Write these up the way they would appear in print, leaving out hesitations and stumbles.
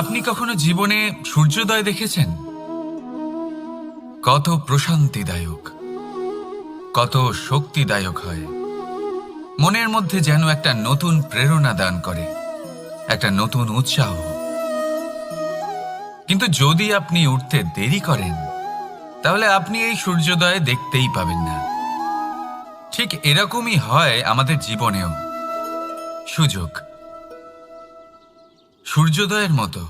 আপনি কখনো জীবনে সূর্যোদয় দেখেছেন? কত প্রশান্তিদায়ক, কত শক্তিদায়ক হয়। মনের মধ্যে যেন একটা নতুন প্রেরণা দান করে, একটা নতুন উৎসাহ। কিন্তু যদি আপনি উঠতে দেরি করেন, তাহলে আপনি এই সূর্যোদয় দেখতেই পাবেন না। ঠিক এরকমই হয় আমাদের জীবনেও। সুযোগ সূর্যোদয়ের মতো।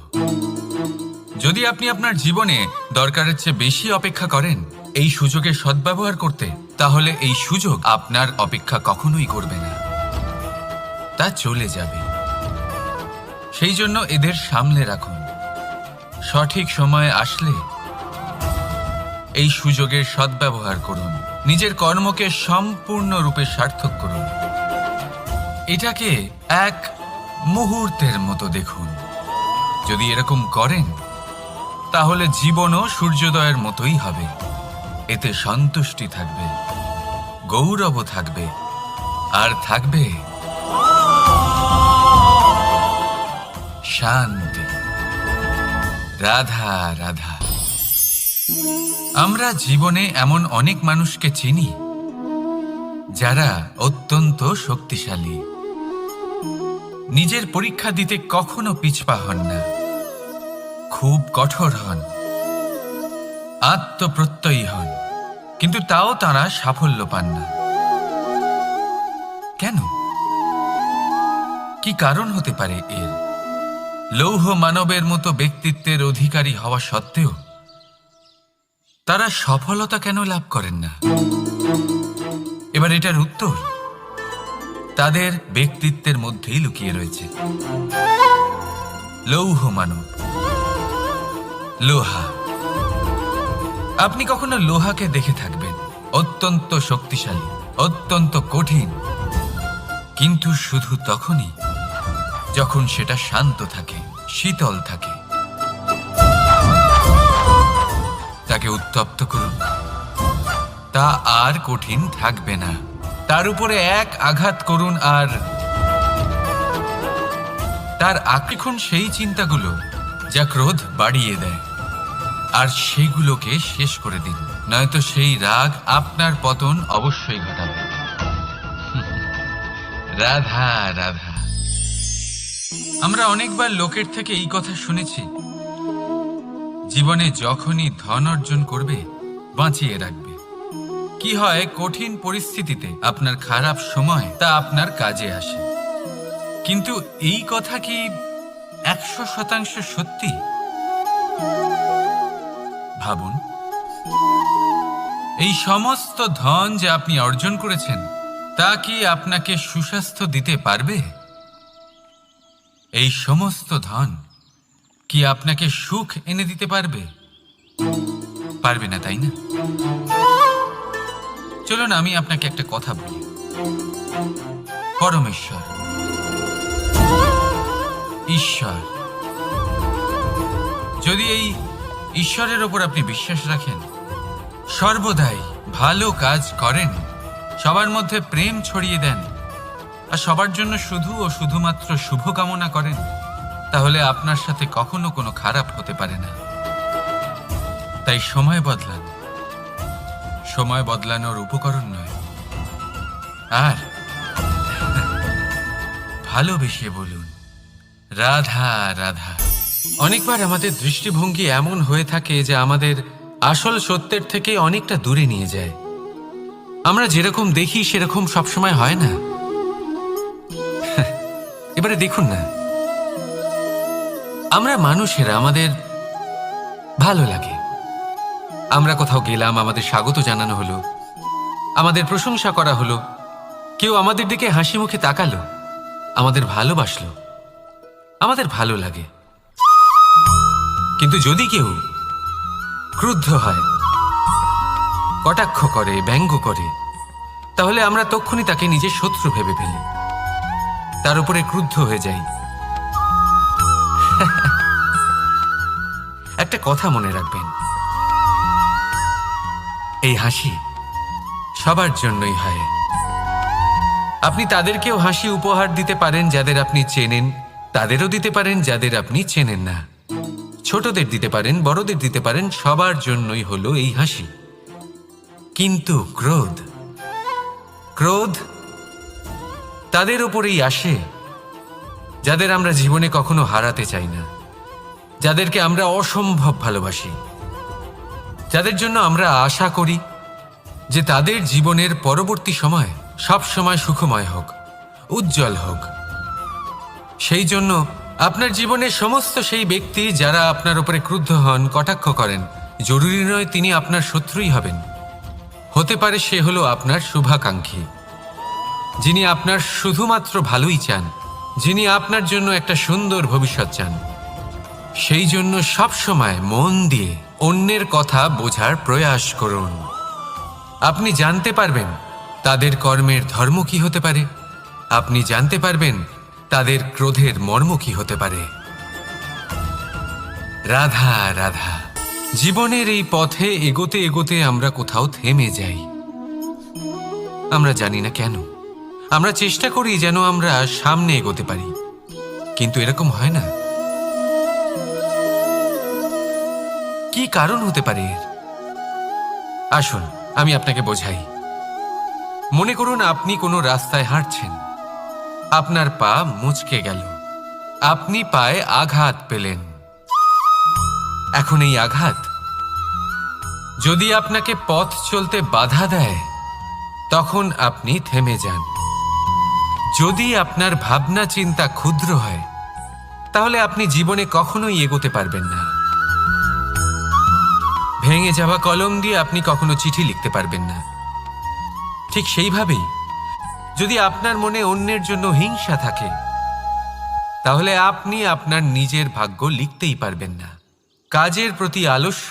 যদি আপনি আপনার জীবনে দরকারের চেয়ে বেশি অপেক্ষা করেন এই সুযোগের সদ্ব্যবহার করতে, তাহলে এই সুযোগ আপনার অপেক্ষা কখনোই করবে না, তা চলে যাবে। সেই জন্য এদের সামলে রাখুন। সঠিক সময় আসলে এই সুযোগের সদ্ব্যবহার করুন, নিজের কর্মকে সম্পূর্ণরূপে সার্থক করুন। এটাকে এক মুহূর্তের মতো দেখুন। যদি এরকম করেন, তাহলে জীবনও সূর্যোদয়ের মতোই হবে। এতে সন্তুষ্টি থাকবে, গৌরবও থাকবে, আর থাকবে শান্তি। রাধা রাধা। আমরা জীবনে এমন অনেক মানুষকে চিনি যারা অত্যন্ত শক্তিশালী, নিজের পরীক্ষা দিতে কখনো পিছপা হন না, খুব কঠোর হন, আত্মপ্রত্যয়ী হন, কিন্তু তাও তারা সাফল্য পান না। কেন? কি কারণ হতে পারে এর? লৌহ মানবের মতো ব্যক্তিত্বের অধিকারী হওয়া সত্ত্বেও তারা সফলতা কেন লাভ করেন না? এবার এটার উত্তর তাদের ব্যক্তিত্বের মধ্যেই লুকিয়ে রয়েছে। লৌহ মানব, লোহা। আপনি কখনো লোহাকে দেখে থাকবেন, অত্যন্ত শক্তিশালী, অত্যন্ত কঠিন, কিন্তু শুধু তখনই যখন সেটা শান্ত থাকে, শীতল থাকে। তাকে উত্তপ্ত করুন, তা আর কঠিন থাকবে না। তার উপরে এক আঘাত করুন আর তার আক্রমণ সেই চিন্তাগুলো যা ক্রোধ বাড়িয়ে দেয়, আর সেগুলোকে শেষ করে দিন, নয়তো সেই রাগ আপনার পতন অবশ্যই ঘটাবে। রাধা রাধা। আমরা অনেকবার লোকের থেকে এই কথা শুনেছি, জীবনে যখনই ধন অর্জন করবে বাঁচিয়ে রাখবে। কি হয়, কঠিন পরিস্থিতিতে আপনার খারাপ সময় তা আপনার কাজে আসে। কিন্তু এই কথা কি 100% সত্যি? ভাবুন, এই সমস্ত ধন যে আপনি অর্জন করেছেন, তা কি আপনাকে সুস্বাস্থ্য দিতে পারবে? এই সমস্ত ধন কি আপনাকে সুখ এনে দিতে পারবে? পারবে না, তাই না? চলুন আমি আপনাকে একটা কথা বলি। পরমেশ্বর, ঈশ্বর, যদি এই ঈশ্বরের ওপর আপনি বিশ্বাস রাখেন, সর্বদাই ভালো কাজ করেন, সবার মধ্যে প্রেম ছড়িয়ে দেন, আর সবার জন্য শুধু ও শুধুমাত্র শুভকামনা করেন, তাহলে আপনার সাথে কখনো কোনো খারাপ হতে পারে না। তাই সময় বদলান, সময় বদলানোর উপকরণ নয়। আর ভালোবেসে বলুন, রাধা রাধা। অনেকবার আমাদের দৃষ্টিভঙ্গি এমন হয়ে থাকে যে আমাদের আসল সত্যের থেকে অনেকটা দূরে নিয়ে যায়। আমরা যেরকম দেখি সেরকম সবসময় হয় না। এবারে দেখুন না, আমরা মানুষেরা, আমাদের ভালো লাগে। আমরা কোথাও গেলাম, আমাদের স্বাগত জানানো হলো, আমাদের প্রশংসা করা হলো, কেউ আমাদের দিকে হাসি মুখে তাকালো, আমাদের ভালোবাসলো, আমাদের ভালো লাগে। কিন্তু যদি কেউ ক্রুদ্ধ হয়, কটাক্ষ করে, ব্যঙ্গ করে, তাহলে আমরা তক্ষুনি তাকে নিজের শত্রু ভেবে ফেলি, তার উপরে ক্রুদ্ধ হয়ে যাই। একটা কথা মনে রাখবেন, এই হাসি সবার জন্যই হয়। আপনি তাদেরকেও হাসি উপহার দিতে পারেন যাদের আপনি চেনেন, তাদেরও দিতে পারেন যাদের আপনি চেনেন না। ছোটদের দিতে পারেন, বড়দের দিতে পারেন, সবার জন্যই হলো এই হাসি। কিন্তু ক্রোধ, ক্রোধ তাদের উপরেই আসে যাদের আমরা জীবনে কখনো হারাতে চাই না, যাদেরকে আমরা অসম্ভব ভালোবাসি, যাদের জন্য আমরা আশা করি যে তাদের জীবনের পরবর্তী সময় সব সময় সুখময় হোক, উজ্জ্বল হোক। সেই জন্য আপনার জীবনের সমস্ত সেই ব্যক্তি যারা আপনার উপরে ক্রুদ্ধ হন, কটাক্ষ করেন, জরুরি নয় তিনি আপনার শত্রুই হবেন। হতে পারে সে হলো আপনার শুভাকাঙ্ক্ষী, যিনি আপনার শুধুমাত্র ভালোই চান, যিনি আপনার জন্য একটা সুন্দর ভবিষ্যৎ চান। সেই জন্য সব সময় মন দিয়ে অন্যের কথা বোঝার প্রয়াস করুন। আপনি জানতে পারবেন তাদের কর্মের ধর্ম কি হতে পারে, আপনি জানতে পারবেন তাদের ক্রোধের মর্ম কি হতে পারে। রাধা রাধা। জীবনের এই পথে এগোতে এগোতে আমরা কোথাও থেমে যাই, আমরা জানি না কেন। আমরা চেষ্টা করি যেন আমরা সামনে এগোতে পারি, কিন্তু এরকম হয় না। কি কারণ হতে পারে এর? আসুন আমি আপনাকে বোঝাই। মনে করুন আপনি কোনো রাস্তায় হাঁটছেন, আপনার পা মুচকে গেল, আপনি পায়ে আঘাত পেলেন। এখন এই আঘাত যদি আপনাকে পথ চলতে বাধা দেয়, তখন আপনি থেমে যান। যদি আপনার ভাবনা চিন্তা ক্ষুদ্র হয়, তাহলে আপনি জীবনে কখনোই এগোতে পারবেন না। ভেঙে যাওয়া কলম দিয়ে আপনি কখনো চিঠি লিখতে পারবেন না। ঠিক সেইভাবেই যদি আপনার মনে অন্যের জন্য হিংসা থাকে, তাহলে আপনি আপনার নিজের ভাগ্য লিখতেই পারবেন না। কাজের প্রতি আলস্য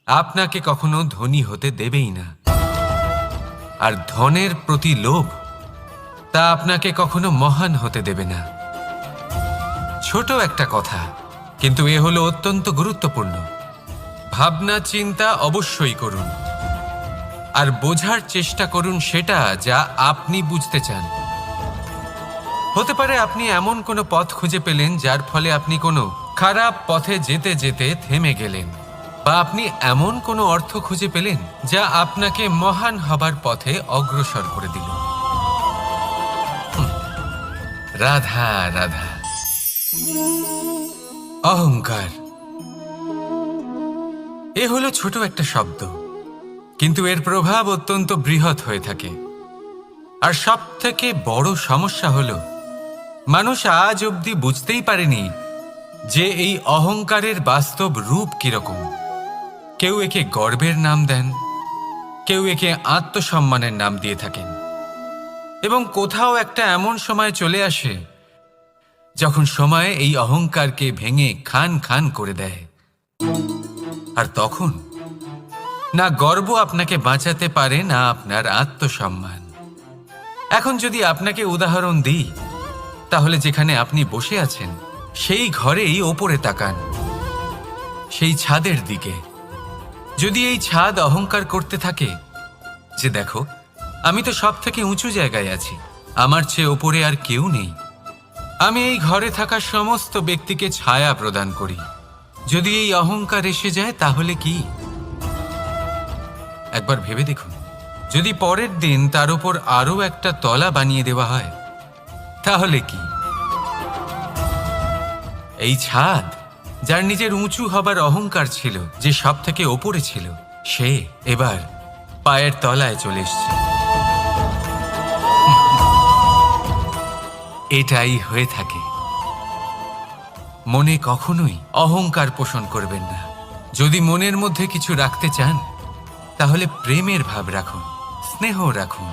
আপনাকে কখনো ধনী হতে দেবেই না, আর ধনের প্রতি লোভ তা আপনাকে কখনো মহান হতে দেবে না। ছোট একটা কথা, কিন্তু এ হলো অত্যন্ত গুরুত্বপূর্ণ। ভাবনা চিন্তা অবশ্যই করুন, আর বোঝার চেষ্টা করুন সেটা যা আপনি বুঝতে চান। হতে পারে আপনি এমন কোনো পথ খুঁজে পেলেন যার ফলে আপনি কোনো খারাপ পথে যেতে যেতে থেমে গেলেন, বা আপনি এমন কোনো অর্থ খুঁজে পেলেন যা আপনাকে মহান হবার পথে অগ্রসর করে দিল। রাধা রাধা। অহংকার এ হলো ছোট একটা শব্দ, কিন্তু এর প্রভাব অত্যন্ত বৃহৎ হয়ে থাকে। আর সব থেকে বড় সমস্যা হলো মানুষ আজ অবধি বুঝতেই পারেনি যে এই অহংকারের বাস্তব রূপ কিরকম। কেউ একে গর্বের নাম দেন, কেউ একে আত্মসম্মানের নাম দিয়ে থাকেন, এবং কোথাও একটা এমন সময় চলে আসে যখন সময় এই অহংকারকে ভেঙে খান খান করে দেয়। আর তখন না গর্ব আপনাকে বাঁচাতে পারে, না আপনার আত্মসম্মান। এখন যদি আপনাকে উদাহরণ দিই, তাহলে যেখানে আপনি বসে আছেন সেই ঘরেই ওপরে তাকান, সেই ছাদের দিকে। যদি এই ছাদ অহংকার করতে থাকে যে দেখো আমি তো সব থেকে উঁচু জায়গায় আছি, আমার চেয়ে ওপরে আর কেউ নেই, আমি এই ঘরে থাকা সমস্ত ব্যক্তিকে ছায়া প্রদান করি, যদি এই অহংকার এসে যায় তাহলে কি? একবার ভেবে দেখুন, যদি পরের দিন তার উপর আরো একটা তলা বানিয়ে দেওয়া হয় তাহলে কি? এই ছাদ যার নিজের উঁচু হবার অহংকার ছিল, যে সব থেকে ওপরে ছিল, সে এবার পায়ের তলায় চলে এসছে। এটাই হয়ে থাকে। মনে কখনোই অহংকার পোষণ করবেন না। যদি মনের মধ্যে কিছু রাখতে চান, তাহলে প্রেমের ভাব রাখুন, স্নেহ রাখুন।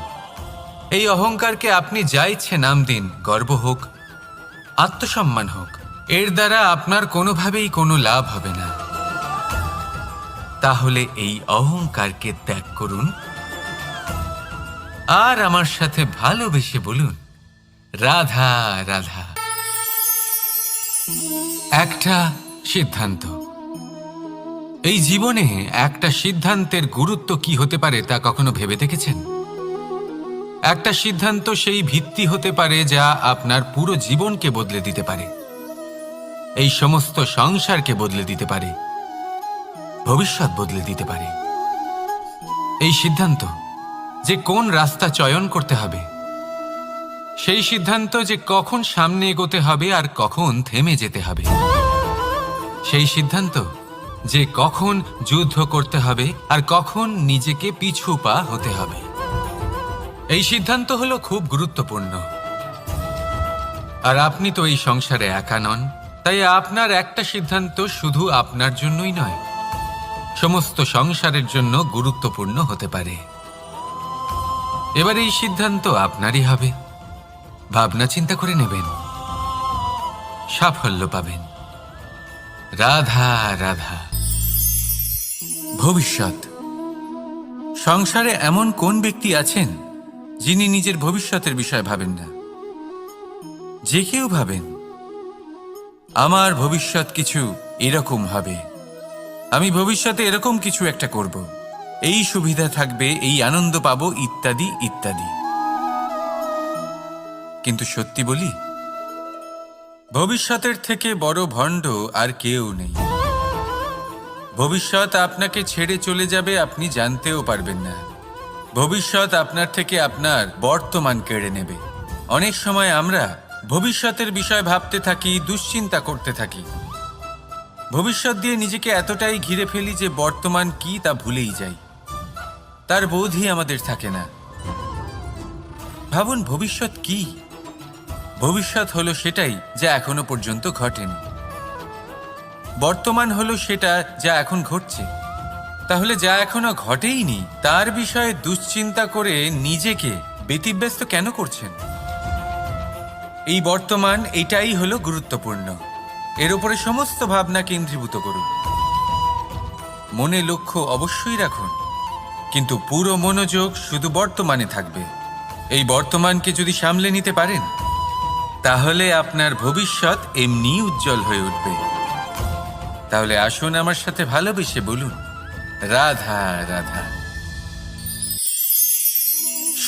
এই অহংকারকে আপনি যা ইচ্ছে নাম দিন, গর্ব হোক, আত্মসম্মান হোক, এর দ্বারা আপনার কোনোভাবেই কোনো লাভ হবে না। তাহলে এই অহংকারকে ত্যাগ করুন, আর আমার সাথে ভালোবেসে বলুন রাধা রাধা। একটা সিদ্ধান্ত। এই জীবনে একটা সিদ্ধান্তের গুরুত্ব কি হতে পারে তা কখনো ভেবে দেখেছেন? একটা সিদ্ধান্ত সেই ভিত্তি হতে পারে যা আপনার পুরো জীবনকে বদলে দিতে পারে। এই সমস্ত সংসারকে বদলে দিতে পারে, ভবিষ্যৎ বদলে দিতে পারে। এই সিদ্ধান্ত যে কোন রাস্তা চয়ন করতে হবে, সেই সিদ্ধান্ত যে কখন সামনে এগোতে হবে আর কখন থেমে যেতে হবে, সেই সিদ্ধান্ত যে কখন যুদ্ধ করতে হবে আর কখন নিজেকে পিছু পা হতে হবে, এই সিদ্ধান্ত হলো খুব গুরুত্বপূর্ণ। আর আপনি তো এই সংসারে একা নন, তাই আপনার একটা সিদ্ধান্ত শুধু আপনার জন্যই নয়, সমস্ত সংসারের জন্য গুরুত্বপূর্ণ হতে পারে। এবার এই সিদ্ধান্ত আপনারই হবে। ভাবনা চিন্তা করে নেবেন, সাফল্য পাবেন। রাধা রাধা। ভবিষ্যৎ। সংসারে এমন কোন ব্যক্তি আছেন যিনি নিজের ভবিষ্যতের বিষয়ে ভাবেন না? যে কেউ ভাবেন আমার ভবিষ্যৎ কিছু এরকম হবে, আমি ভবিষ্যতে এরকম কিছু একটা করব, এই সুবিধা থাকবে, এই আনন্দ পাবো, ইত্যাদি ইত্যাদি। কিন্তু সত্যি বলি, ভবিষ্যতের থেকে বড় ভণ্ড আর কেউ নেই। ভবিষ্যৎ আপনাকে ছেড়ে চলে যাবে, আপনি জানতেও পারবেন না। ভবিষ্যৎ আপনার থেকে আপনার বর্তমান কেড়ে নেবে। অনেক সময় আমরা ভবিষ্যতের বিষয় ভাবতে থাকি, দুশ্চিন্তা করতে থাকি, ভবিষ্যৎ দিয়ে নিজেকে এতটাই ঘিরে ফেলি যে বর্তমান কি তা ভুলেই যাই, তার বোধই আমাদের থাকে না। ভাবুন, ভবিষ্যৎ কি? ভবিষ্যৎ হলো সেটাই যা এখনো পর্যন্ত ঘটেনি। বর্তমান হলো সেটা যা এখন ঘটছে। তাহলে যা এখনো ঘটেইনি তার বিষয়ে দুশ্চিন্তা করে নিজেকে ব্যতিব্যস্ত কেন করছেন? এই বর্তমান, এটাই হলো গুরুত্বপূর্ণ। এর উপরে সমস্ত ভাবনা কেন্দ্রীভূত করুন। মনে লক্ষ্য অবশ্যই রাখুন, কিন্তু পুরো মনোযোগ শুধু বর্তমানে থাকবে। এই বর্তমানকে যদি সামলে নিতে পারেন, তাহলে আপনার ভবিষ্যৎ এমনি উজ্জ্বল হয়ে উঠবে। তাহলে আসুন আমার সাথে ভালোবেসে বলুন, রাধা রাধা।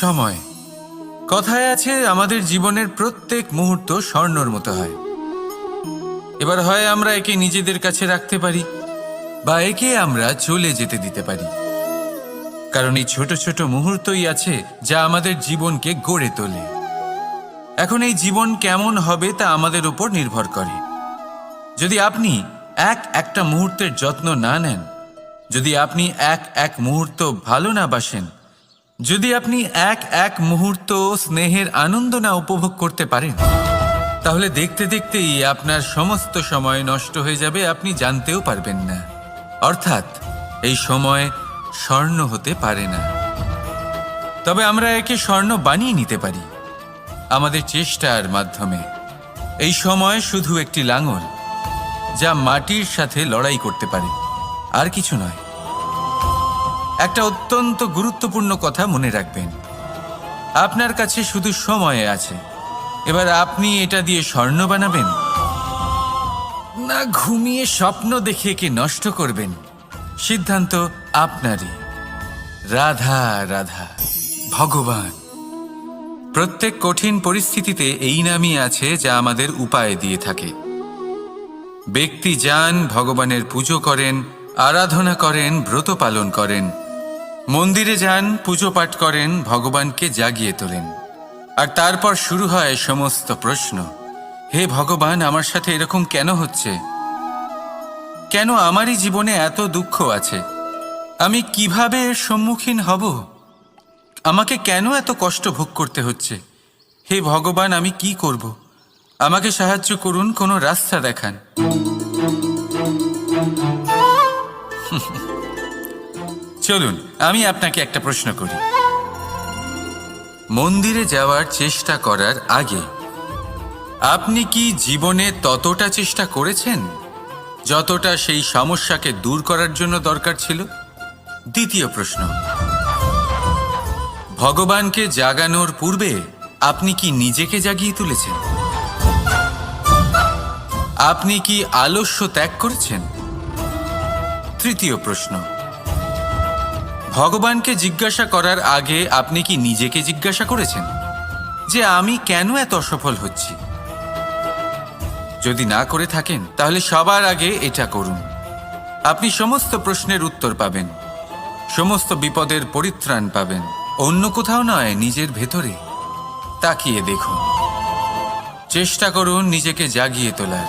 সময়। কথায় আছে, আমাদের জীবনের প্রত্যেক মুহূর্ত স্বর্ণর মতো হয়। এবার হয় আমরা একে নিজেদের কাছে রাখতে পারি, বা একে আমরা চলে যেতে দিতে পারি। কারণ এই ছোট ছোট মুহূর্তই আছে যা আমাদের জীবনকে গড়ে তোলে। এখন এই জীবন কেমন হবে তা আমাদের উপর নির্ভর করে। যদি আপনি একটা মুহূর্তের যত্ন না নেন, যদি আপনি এক মুহূর্ত ভালো না বাসেন, যদি আপনি এক মুহূর্ত স্নেহের আনন্দ না উপভোগ করতে পারেন, তাহলে দেখতে দেখতেই আপনার সমস্ত সময় নষ্ট হয়ে যাবে, আপনি জানতেও পারবেন না। অর্থাৎ এই সময় স্বর্ণ হতে পারে না। তবে আমরা একে স্বর্ণ বানিয়ে নিতে পারি আমাদের চেষ্টার মাধ্যমে। এই সময় শুধু একটি লাঙল যা মাটির সাথে লড়াই করতে পারে, আর কিছু নয়। একটা অত্যন্ত গুরুত্বপূর্ণ কথা মনে রাখবেন, আপনার কাছে শুধু সময় আছে। এবার আপনি এটা দিয়ে স্বর্ণ বানাবেন, না ঘুমিয়ে স্বপ্ন দেখে একে নষ্ট করবেন, সিদ্ধান্ত আপনারই। রাধা রাধা। ভগবান। প্রত্যেক কঠিন পরিস্থিতিতে এই নামই আছে যা আমাদের উপায় দিয়ে থাকে। ব্যক্তি যান, ভগবানের পুজো করেন, আরাধনা করেন, ব্রত পালন করেন, মন্দিরে যান, পুজো পাঠ করেন, ভগবানকে জাগিয়ে তোলেন। আর তারপর শুরু হয় সমস্ত প্রশ্ন। হে ভগবান, আমার সাথে এরকম কেন হচ্ছে? কেন আমারই জীবনে এত দুঃখ আছে? আমি কিভাবে এর সম্মুখীন হব? আমাকে কেন এত কষ্ট ভোগ করতে হচ্ছে? হে ভগবান, আমি কি করব? আমাকে সাহায্য করুন, কোনো রাস্তা দেখান। চলুন আমি আপনাকে একটা প্রশ্ন করি। মন্দিরে যাওয়ার চেষ্টা করার আগে আপনি কি জীবনে ততটা চেষ্টা করেছেন যতটা সেই সমস্যাকে দূর করার জন্য দরকার ছিল? দ্বিতীয় প্রশ্ন, ভগবানকে জাগানোর পূর্বে আপনি কি নিজেকে জাগিয়ে তুলেছেন? আপনি কি আলস্য ত্যাগ করেছেন? তৃতীয় প্রশ্ন, ভগবানকে জিজ্ঞাসা করার আগে আপনি কি নিজেকে জিজ্ঞাসা করেছেন যে আমি কেন এত অসফল হচ্ছি? যদি না করে থাকেন তাহলে সবার আগে এটা করুন। আপনি সমস্ত প্রশ্নের উত্তর পাবেন, সমস্ত বিপদের পরিত্রাণ পাবেন। অন্য কোথাও নয়, নিজের ভেতরে তাকিয়ে দেখুন। চেষ্টা করুন নিজেকে জাগিয়ে তোলার।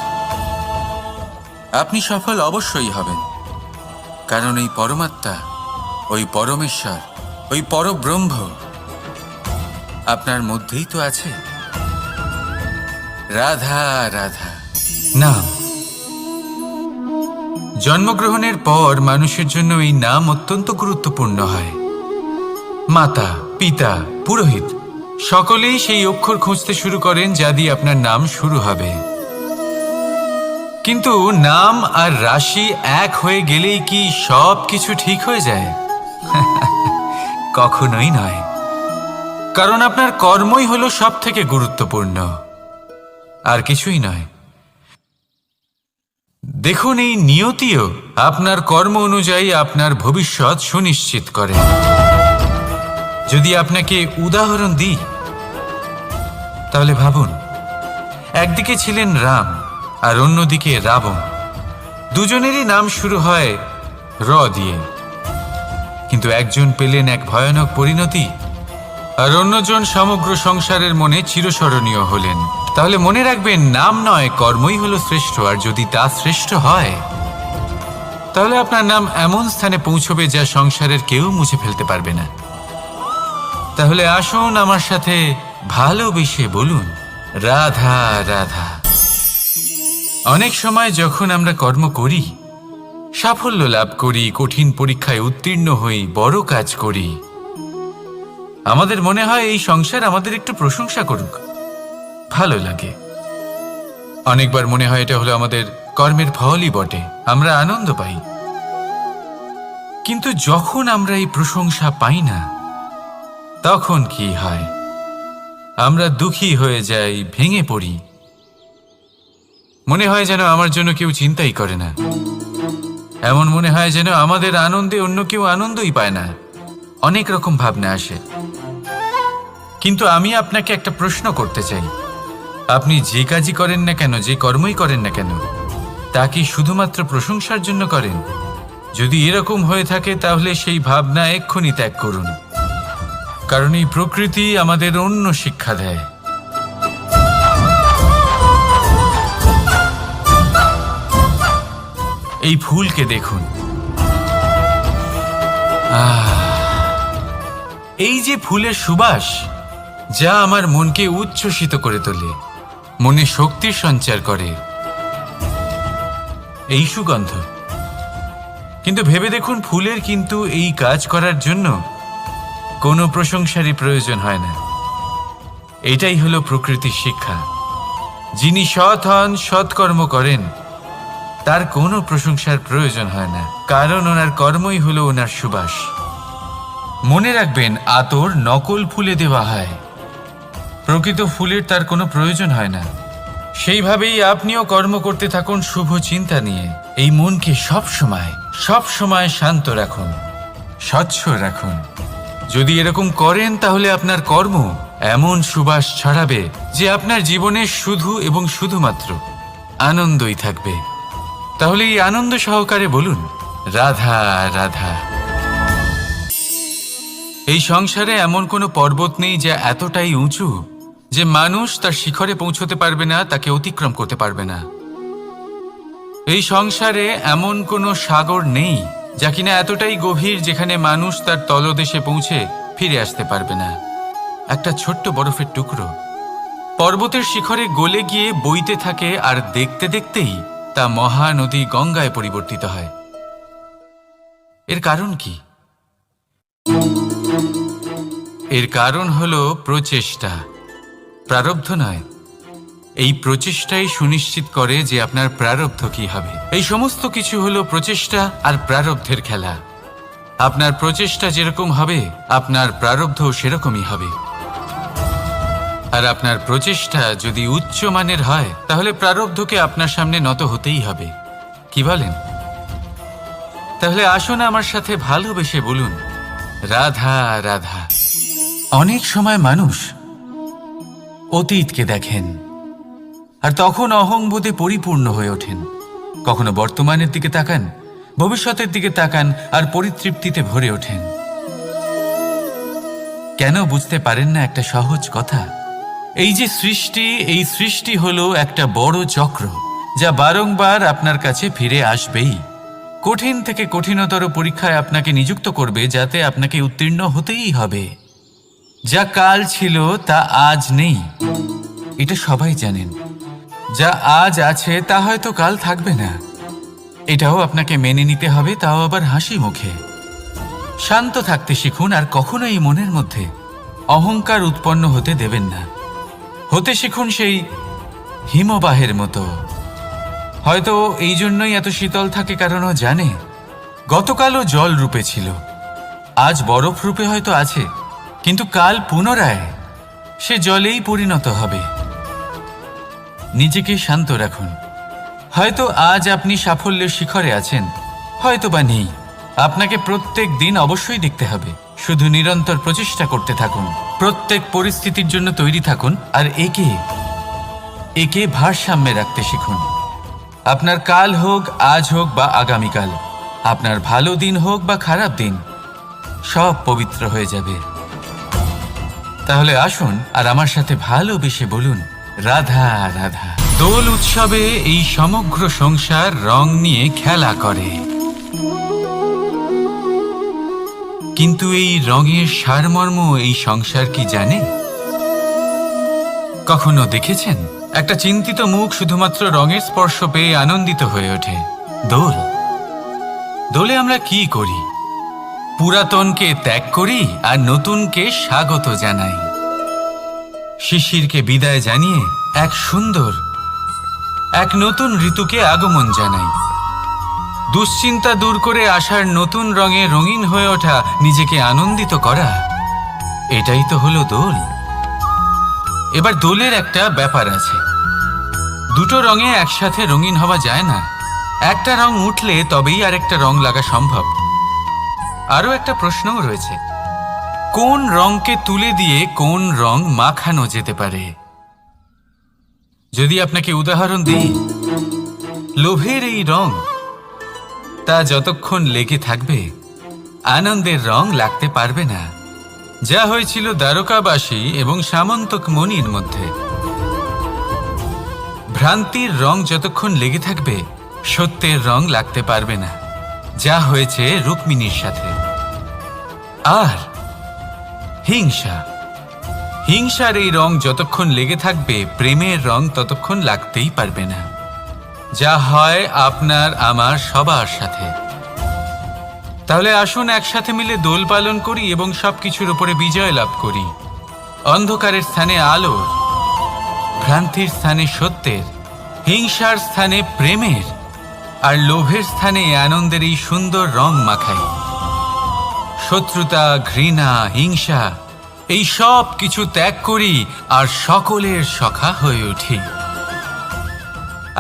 আপনি সফল অবশ্যই হবেন, কারণ এই পরমাত্মা, ওই পরমেশ্বর, ওই পরব্রহ্ম আপনার মধ্যেই তো আছে। রাধা রাধা। নাম। জন্মগ্রহণের পর মানুষের জন্য এই নাম অত্যন্ত গুরুত্বপূর্ণ হয়। মাতা, পিতা, পুরোহিত সকলেই সেই অক্ষর খুঁজতে শুরু করেন যা দিয়ে আপনার নাম শুরু হবে। কিন্তু নাম আর রাশি এক হয়ে গেলেই কি সব কিছু ঠিক হয়ে যায়? কখনোই নয়, কারণ আপনার কর্মই হলো সব থেকে গুরুত্বপূর্ণ, আর কিছুই নয়। দেখুন, এই নিয়তিও আপনার কর্ম অনুযায়ী আপনার ভবিষ্যৎ সুনিশ্চিত করে। যদি আপনাকে উদাহরণ দিই তাহলে ভাবুন, একদিকে ছিলেন রাম আর অন্যদিকে রাবণ। দুজনেরই নাম শুরু হয় র দিয়ে, কিন্তু একজন পেলেন এক ভয়ানক পরিণতি আর অন্যজন সমগ্র সংসারের মনে চিরস্মরণীয় হলেন। তাহলে মনে রাখবেন, নাম নয়, কর্মই হলো শ্রেষ্ঠ। আর যদি তা শ্রেষ্ঠ হয় তাহলে আপনার নাম এমন স্থানে পৌঁছবে যা সংসারের কেউ মুছে ফেলতে পারবে না। তাহলে আসুন আমার সাথে ভালোবেসে বলুন, রাধা রাধা। অনেক সময় যখন আমরা কর্ম করি, সাফল্য লাভ করি, কঠিন পরীক্ষায় উত্তীর্ণ হই, বড় কাজ করি, আমাদের মনে হয় এই সংসার আমাদের একটু প্রশংসা করুক, ভালো লাগে। অনেকবার মনে হয় এটা হলো আমাদের কর্মের ফলই বটে, আমরা আনন্দ পাই। কিন্তু যখন আমরা এই প্রশংসা পাই না, তখন কি হয়? আমরা দুঃখী হয়ে যাই, ভেঙে পড়ি। মনে হয় যেন আমার জন্য কেউ চিন্তাই করে না। এমন মনে হয় যেন আমাদের আনন্দে অন্য কেউ আনন্দই পায় না। অনেক রকম ভাবনা আসে। কিন্তু আমি আপনাকে একটা প্রশ্ন করতে চাই, আপনি যে কাজই করেন না কেন, যে কর্মই করেন না কেন, তা কি শুধুমাত্র প্রশংসার জন্য করেন? যদি এরকম হয়ে থাকে তাহলে সেই ভাবনা এক্ষুনি ত্যাগ করুন, কারণ এই প্রকৃতি আমাদের অন্য শিক্ষা দেয়। এই ফুলকে দেখুন, এই যে ফুলের সুবাস, যা আমার মনকে উচ্ছ্বসিত করে তোলে, মনে শক্তির সঞ্চার করে, এই সুগন্ধ। কিন্তু ভেবে দেখুন, ফুলের কিন্তু এই কাজ করার জন্য কোনো প্রশংসারই প্রয়োজন হয় না। এটাই হলো প্রকৃতির শিক্ষা। যিনি সৎ হন, সৎকর্ম করেন, তার কোনো প্রশংসার প্রয়োজন হয় না, কারণ ওনার কর্মই হলো ওনার সুবাস। মনে রাখবেন, আতর নকল ফুলে দেওয়া হয়, প্রকৃত ফুলের তার কোনো প্রয়োজন হয় না। সেইভাবেই আপনিও কর্ম করতে থাকুন শুভ চিন্তা নিয়ে। এই মনকে সব সময় শান্ত রাখুন, স্বচ্ছ রাখুন। যদি এরকম করেন তাহলে আপনার কর্ম এমন সুবাস ছড়াবে যে আপনার জীবনে শুধু এবং শুধুমাত্র আনন্দই থাকবে। তাহলে এই আনন্দ সহকারে বলুন, রাধা রাধা। এই সংসারে এমন কোনো পর্বত নেই যা এতটাই উঁচু যে মানুষ তার শিখরে পৌঁছতে পারবে না, তাকে অতিক্রম করতে পারবে না। এই সংসারে এমন কোনো সাগর নেই যা কিনা এতটাই গভীর যেখানে মানুষ তার তলদেশে পৌঁছে ফিরে আসতে পারবে না। একটা ছোট্ট বরফের টুকরো পর্বতের শিখরে গলে গিয়ে বইতে থাকে, আর দেখতে দেখতেই তা মহানদী গঙ্গায় পরিবর্তিত হয়। এর কারণ কি? এর কারণ হলো প্রচেষ্টা, প্রারব্ধ নয়। এই প্রচেষ্টাই সুনিশ্চিত করে যে আপনার প্রারব্ধ কি হবে। এই সমস্ত কিছু হলো প্রচেষ্টা আর প্রারব্ধের খেলা। আপনার প্রচেষ্টা যেরকম হবে, আপনার প্রারব্ধও সেরকমই হবে। আর আপনার প্রচেষ্টা যদি উচ্চ মানের হয়, তাহলে প্রারব্ধকে আপনার সামনে নত হতেই হবে। কি বলেন? তাহলে আসুন আমার সাথে ভালোবেসে বলুন, রাধা রাধা। অনেক সময় মানুষ অতীতকে দেখেন, আর তখন অহংবোধে পরিপূর্ণ হয়ে ওঠেন। কখনো বর্তমানের দিকে তাকান, ভবিষ্যতের দিকে তাকান আর পরিতৃপ্তিতে ভরে ওঠেন। কেন বুঝতে পারেন না একটা সহজ কথা? এই যে সৃষ্টি, এই সৃষ্টি হলো একটা বড় চক্র, যা বারংবার আপনার কাছে ফিরে আসবেই। কঠিন থেকে কঠিনতর পরীক্ষায় আপনাকে নিযুক্ত করবে, যাতে আপনাকে উত্তীর্ণ হতেই হবে। যা কাল ছিল তা আজ নেই, এটা সবাই জানেন। যা আজ আছে তা হয়তো কাল থাকবে না, এটাও আপনাকে মেনে নিতে হবে, তাও আবার হাসি মুখে। শান্ত থাকতে শিখুন আর কখনোই মনের মধ্যে অহংকার উৎপন্ন হতে দেবেন না। হতে শিখুন সেই হিমবাহের মতো। হয়তো এই জন্যই এত শীতল থাকে, কারণ ও জানে গতকালও জল রূপে ছিল, আজ বরফ রূপে হয়তো আছে, কিন্তু কাল পুনরায় সে জলেই পরিণত হবে। নিজেকে শান্ত রাখুন। হয়তো আজ আপনি সাফল্যের শিখরে আছেন, হয়তো বা নেই। আপনাকে প্রত্যেক দিন অবশ্যই দেখতে হবে। শুধু নিরন্তর প্রচেষ্টা করতে থাকুন, প্রত্যেক পরিস্থিতির জন্য তৈরি থাকুন, আর একে ভারসাম্যে রাখতে শিখুন। আপনার কাল হোক, আজ হোক বা আগামীকাল, আপনার ভালো দিন হোক বা খারাপ দিন, সব পবিত্র হয়ে যাবে। তাহলে আসুন আর আমার সাথে ভালোবেসে বলুন, রাধা রাধা। দোল উৎসবে এই সমগ্র সংসার রং নিয়ে খেলা করে, কিন্তু এই রঙের সারমর্ম এই সংসার কি জানে? কখনো দেখেছেন একটা চিন্তিত মুখ শুধুমাত্র রঙের স্পর্শ পেয়ে আনন্দিত হয়ে ওঠে? দোলে আমরা কি করি? পুরাতনকে ত্যাগ করি আর নতুনকে স্বাগত জানাই। শিশিরকে বিদায় জানিয়ে এক নতুন ঋতুকে আগমন জানাই। দুশ্চিন্তা দূর করে আসার নতুন রঙে রঙিন হয়ে ওঠা, নিজেকে আনন্দিত করা, এটাই তো হলো দোল। এবার দোলের একটা ব্যাপার আছে, দুটো রঙে একসাথে রঙিন হওয়া যায় না। একটা রং উঠলে তবেই আরেকটা রং লাগা সম্ভব। আরও একটা প্রশ্নও রয়েছে, কোন রংকে তুলে দিয়ে কোন রং মাখানো যেতে পারে? যদি আপনাকে উদাহরণ দিই, লোভের এই রং, তা যতক্ষণ লেগে থাকবে আনন্দের রং লাগতে পারবে না। যা হয়েছিল দ্বারকাবাসী এবং সামন্তক মণির মধ্যে। ভ্রান্তির রং যতক্ষণ লেগে থাকবে সত্যের রং লাগতে পারবে না, যা হয়েছে রুক্মিণীর সাথে। আর হিংসার এই রং যতক্ষণ লেগে থাকবে প্রেমের রং ততক্ষণ লাগতেই পারবে না, যা হয় আপনার আমার সবার সাথে। তাহলে আসুন একসাথে মিলে দোল পালন করি এবং সবকিছুর উপরে বিজয় লাভ করি। অন্ধকারের স্থানে আলোর, ভ্রান্তির স্থানে সত্যের, হিংসার স্থানে প্রেমের, আর লোভের স্থানে আনন্দের এই সুন্দর রং মাখাই। শত্রুতা, ঘৃণা, হিংসা, এই সব কিছু ত্যাগ করি আর সকলের সখা হয়ে উঠি।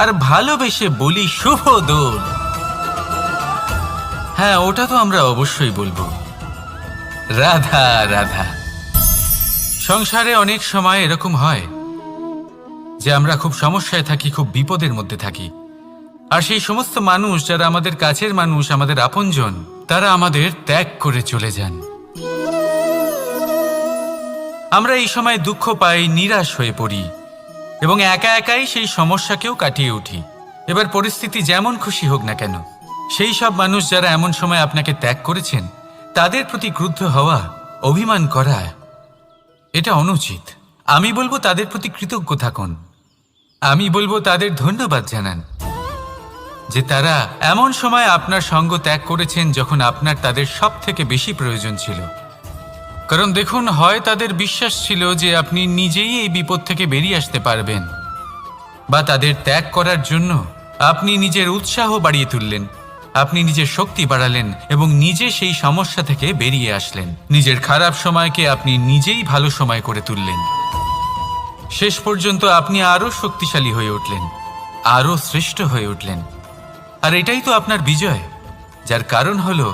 আর ভালোবেসে বলি, শুভ দোল। হ্যাঁ, ওটা তো আমরা অবশ্যই বলবো, রাধা রাধা। সংসারে অনেক সময় এরকম হয় যে আমরা খুব সমস্যায় থাকি, খুব বিপদের মধ্যে থাকি, আর সেই সমস্ত মানুষ যারা আমাদের কাছের মানুষ, আমাদের আপনজন, তারা আমাদের ত্যাগ করে চলে যান। আমরা এই সময় দুঃখ পাই, নিরাশ হয়ে পড়ি এবং একা একাই সেই সমস্যাকেও কাটিয়ে উঠি। এবার পরিস্থিতি যেমন খুশি হোক না কেন, সেই সব মানুষ যারা এমন সময় আপনাকে ত্যাগ করেছেন, তাদের প্রতি ক্রুদ্ধ হওয়া, অভিমান করা, এটা অনুচিত। আমি বলবো তাদের প্রতি কৃতজ্ঞ থাকুন। আমি বলবো তাদের ধন্যবাদ জানান যে তারা এমন সময় আপনার সঙ্গ ত্যাগ করেছেন যখন আপনার তাদের সব থেকে বেশি প্রয়োজন ছিল। কারণ দেখুন, হয় তাদের বিশ্বাস ছিল যে আপনি নিজেই এই বিপদ থেকে বেরিয়ে আসতে পারবেন, বা তাদের ত্যাগ করার জন্য আপনি নিজের উৎসাহ বাড়িয়ে তুললেন, আপনি নিজের শক্তি বাড়ালেন এবং নিজে সেই সমস্যা থেকে বেরিয়ে আসলেন। নিজের খারাপ সময়কে আপনি নিজেই ভালো সময় করে তুললেন। শেষ পর্যন্ত আপনি আরও শক্তিশালী হয়ে উঠলেন, আরও শ্রেষ্ঠ হয়ে উঠলেন। আর এটাই তো আপনার বিজয়, যার কারণ হলো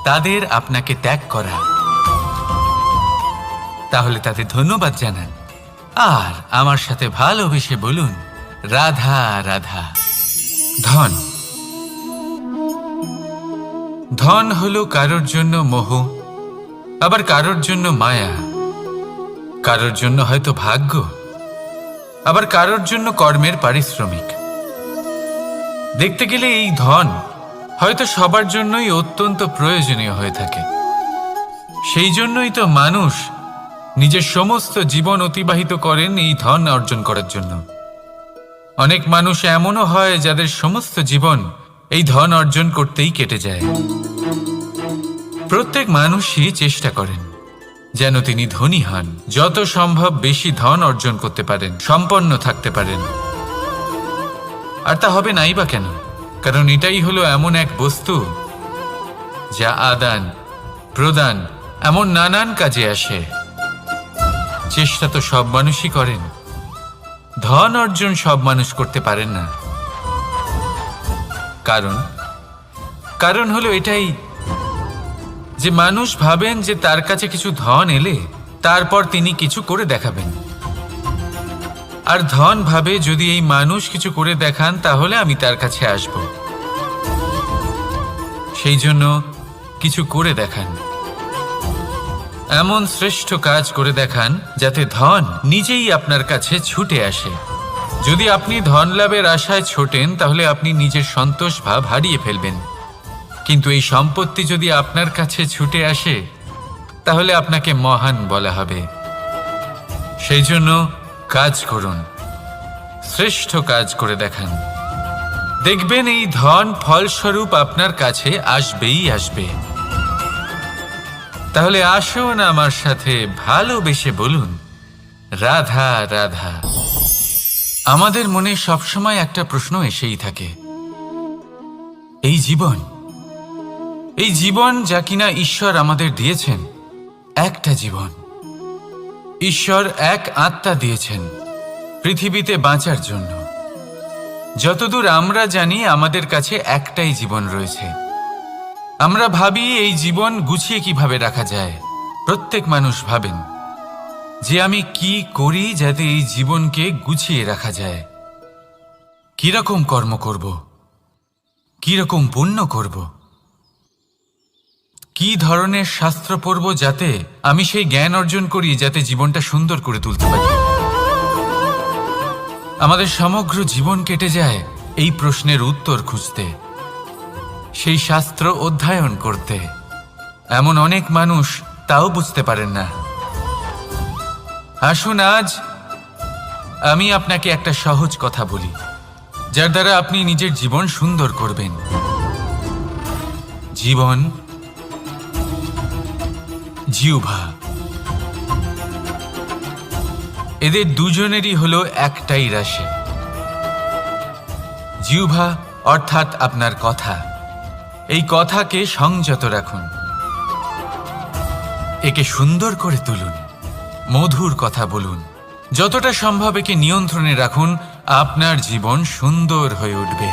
তাদের আপনাকে ত্যাগ করা। তাহলে তাদের ধন্যবাদ জানান আর আমার সাথে ভালোবেসে বলুন, রাধা রাধা। ধন, ধন হলো কারোর জন্য মোহ, আবার কারোর জন্য মায়া, কারোর জন্য হয়তো ভাগ্য, আবার কারোর জন্য কর্মের পারিশ্রমিক। দেখতে গেলে এই ধন হয়তো সবার জন্যই অত্যন্ত প্রয়োজনীয় হয়ে থাকে। সেই জন্যই তো মানুষ নিজের সমস্ত জীবন অতিবাহিত করেন এই ধন অর্জন করার জন্য। অনেক মানুষ এমনও হয় যাদের সমস্ত জীবন এই ধন অর্জন করতেই কেটে যায়। প্রত্যেক মানুষই চেষ্টা করেন যেন তিনি ধনী হন, যত সম্ভব বেশি ধন অর্জন করতে পারেন, সম্পন্ন থাকতে পারেন। আর তা হবে নাই বা কেন? কারণ এটাই হলো এমন এক বস্তু যা আদান প্রদান এমন নানান কাজে আসে। চেষ্টা তো সব মানুষই করেন, ধন অর্জন সব মানুষ করতে পারেন না। কারণ হলো এটাই যে মানুষ ভাবেন যে তার কাছে কিছু ধন এলে তারপর তিনি কিছু করে দেখাবেন, আর ধন ভাবে যদি এই মানুষ কিছু করে দেখান তাহলে আমি তার কাছে আসব। সেই জন্য কিছু করে দেখান, এমন শ্রেষ্ঠ কাজ করে দেখান যাতে ধন নিজেই আপনার কাছে ছুটে আসে। যদি আপনি ধন লাভের আশায় ছোটেন তাহলে আপনি নিজের সন্তোষ ভাব হারিয়ে ফেলবেন। কিন্তু এই সম্পত্তি যদি আপনার কাছে ছুটে আসে তাহলে আপনাকে মহান বলা হবে। সেই জন্য কাজ করুন, শ্রেষ্ঠ কাজ করে দেখান, দেখবেন এই ধন ফলস্বরূপ আপনার কাছে আসবেই আসবে। তাহলে আসুন আমার সাথে ভালোবেসে বলুন রাধা রাধা। আমাদের মনে সবসময় একটা প্রশ্ন এসেই থাকে, এই জীবন যা কিনা ঈশ্বর আমাদের দিয়েছেন, একটা জীবন। ঈশ্বর এক আত্মা দিয়েছেন পৃথিবীতে বাঁচার জন্য। যতদূর আমরা জানি আমাদের কাছে একটাই জীবন রয়েছে। আমরা ভাবি এই জীবন গুছিয়ে কিভাবে রাখা যায়। প্রত্যেক মানুষ ভাবেন যে আমি কি করি যাতে এই জীবনকে গুছিয়ে রাখা যায়, কিরকম কর্ম করব, কিরকম পুণ্য করব, কি ধরনের শাস্ত্র পড়ব যাতে আমি সেই জ্ঞান অর্জন করি যাতে জীবনটা সুন্দর করে তুলতে পারি। আমাদের সমগ্র জীবন কেটে যায় এই প্রশ্নের উত্তর খুঁজতে, সেই শাস্ত্র অধ্যয়ন করতে। এমন অনেক মানুষ তাও বুঝতে পারেন না। আসুন আজ আমি আপনাকে একটা সহজ কথা বলি যার দ্বারা আপনি নিজের জীবন সুন্দর করবেন। জীবন, জিহ্বা, এদের দুজনেরই হলো একটাই রাশি। জিহ্বা অর্থাৎ আপনার কথা, এই কথাকে সংযত রাখুন, একে সুন্দর করে তুলুন, মধুর কথা বলুন, যতটা সম্ভব একে নিয়ন্ত্রণে রাখুন। আপনার জীবন সুন্দর হয়ে উঠবে।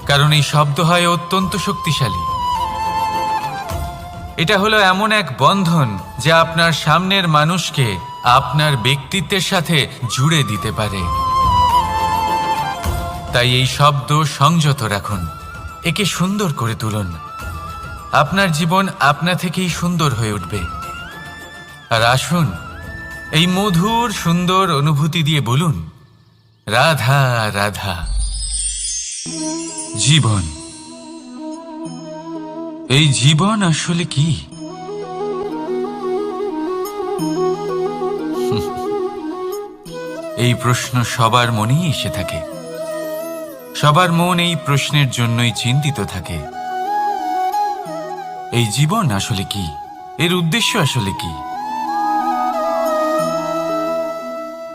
কারণ এই শব্দ হয় অত্যন্ত শক্তিশালী। এটা হলো এমন এক বন্ধন যা আপনার সামনের মানুষকে আপনার ব্যক্তিত্বের সাথে জুড়ে দিতে পারে। তাই এই শব্দ সংযত রাখুন, একে সুন্দর করে তুলুন। আপনার জীবন আপনা থেকেই সুন্দর হয়ে উঠবে। আর আসুন এই মধুর সুন্দর অনুভূতি দিয়ে বলুন রাধা রাধা। জীবন, এই জীবন আসলে কি? এই প্রশ্ন সবার মনেই এসে থাকে। সবার মন এই প্রশ্নের জন্যই চিন্তিত থাকে। এই জীবন আসলে কি? এর উদ্দেশ্য আসলে কি?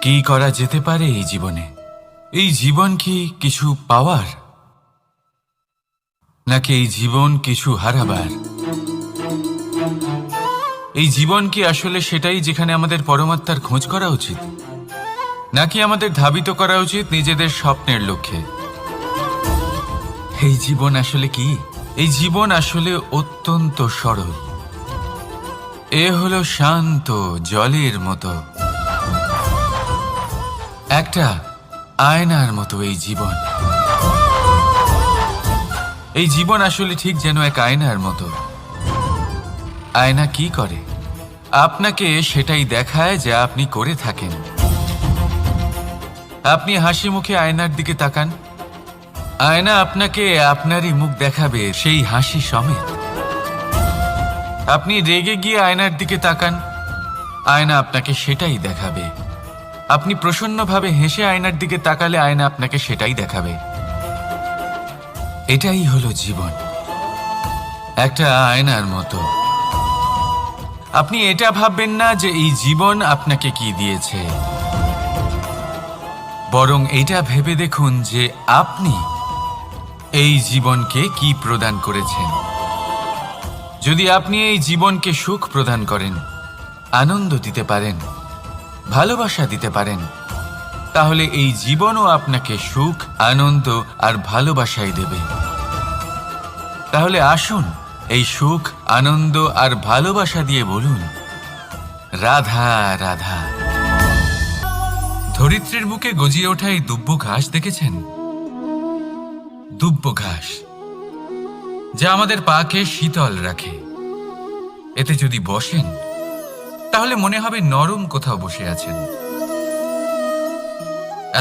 কি করা যেতে পারে এই জীবনে? এই জীবন কি কিছু পাওয়ার, নাকি এই জীবন কিছু হারাবার? এই জীবন কি আসলে সেটাই যেখানে আমাদের পরমাত্মার খোঁজ করা উচিত, নাকি আমাদের ধাবিত করা উচিত নিজেদের স্বপ্নের লক্ষ্যে? এই জীবন আসলে কি? এই জীবন আসলে অত্যন্ত সরল। এ হলো শান্ত জলের মতো। একটা আয়নার মতো এই জীবন। এই জীবন আসলে ঠিক যেন এক আয়নার মতো। আয়না কি করে? আপনাকে সেটাই দেখায় যা আপনি করে থাকেন। আপনি হাসি মুখে আয়নার দিকে তাকান, আয়না আপনাকে আপনারই মুখ দেখাবে, সেই হাসি সমেত। আপনি রেগে গিয়ে আয়নার দিকে তাকান, আয়না আপনাকে সেটাই দেখাবে। আপনি প্রসন্নভাবে হেসে আয়নার দিকে তাকালে আয়না আপনাকে সেটাই দেখাবে। এটাই হলো জীবন, একটা আয়নার মতো। আপনি এটা ভাববেন না যে এই জীবন আপনাকে কি দিয়েছে, বরং এটা ভেবে দেখুন যে আপনি এই জীবনকে কি প্রদান করেছেন। যদি আপনি এই জীবনকে সুখ প্রদান করেন, আনন্দ দিতে পারেন, ভালোবাসা দিতে পারেন, তাহলে এই জীবনও আপনাকে সুখ, আনন্দ আর ভালোবাসাই দেবে। তাহলে আসুন এই সুখ, আনন্দ আর ভালোবাসা দিয়ে বলুন, রাধা রাধা। ধরিত্রীর বুকে গজিয়ে ওঠা এই দুব্ব ঘাস দেখেছেন? দুব্ব ঘাস, যা আমাদের পাকে শীতল রাখে। এতে যদি বসেন তাহলে মনে হবে নরম কোথাও বসে আছেন।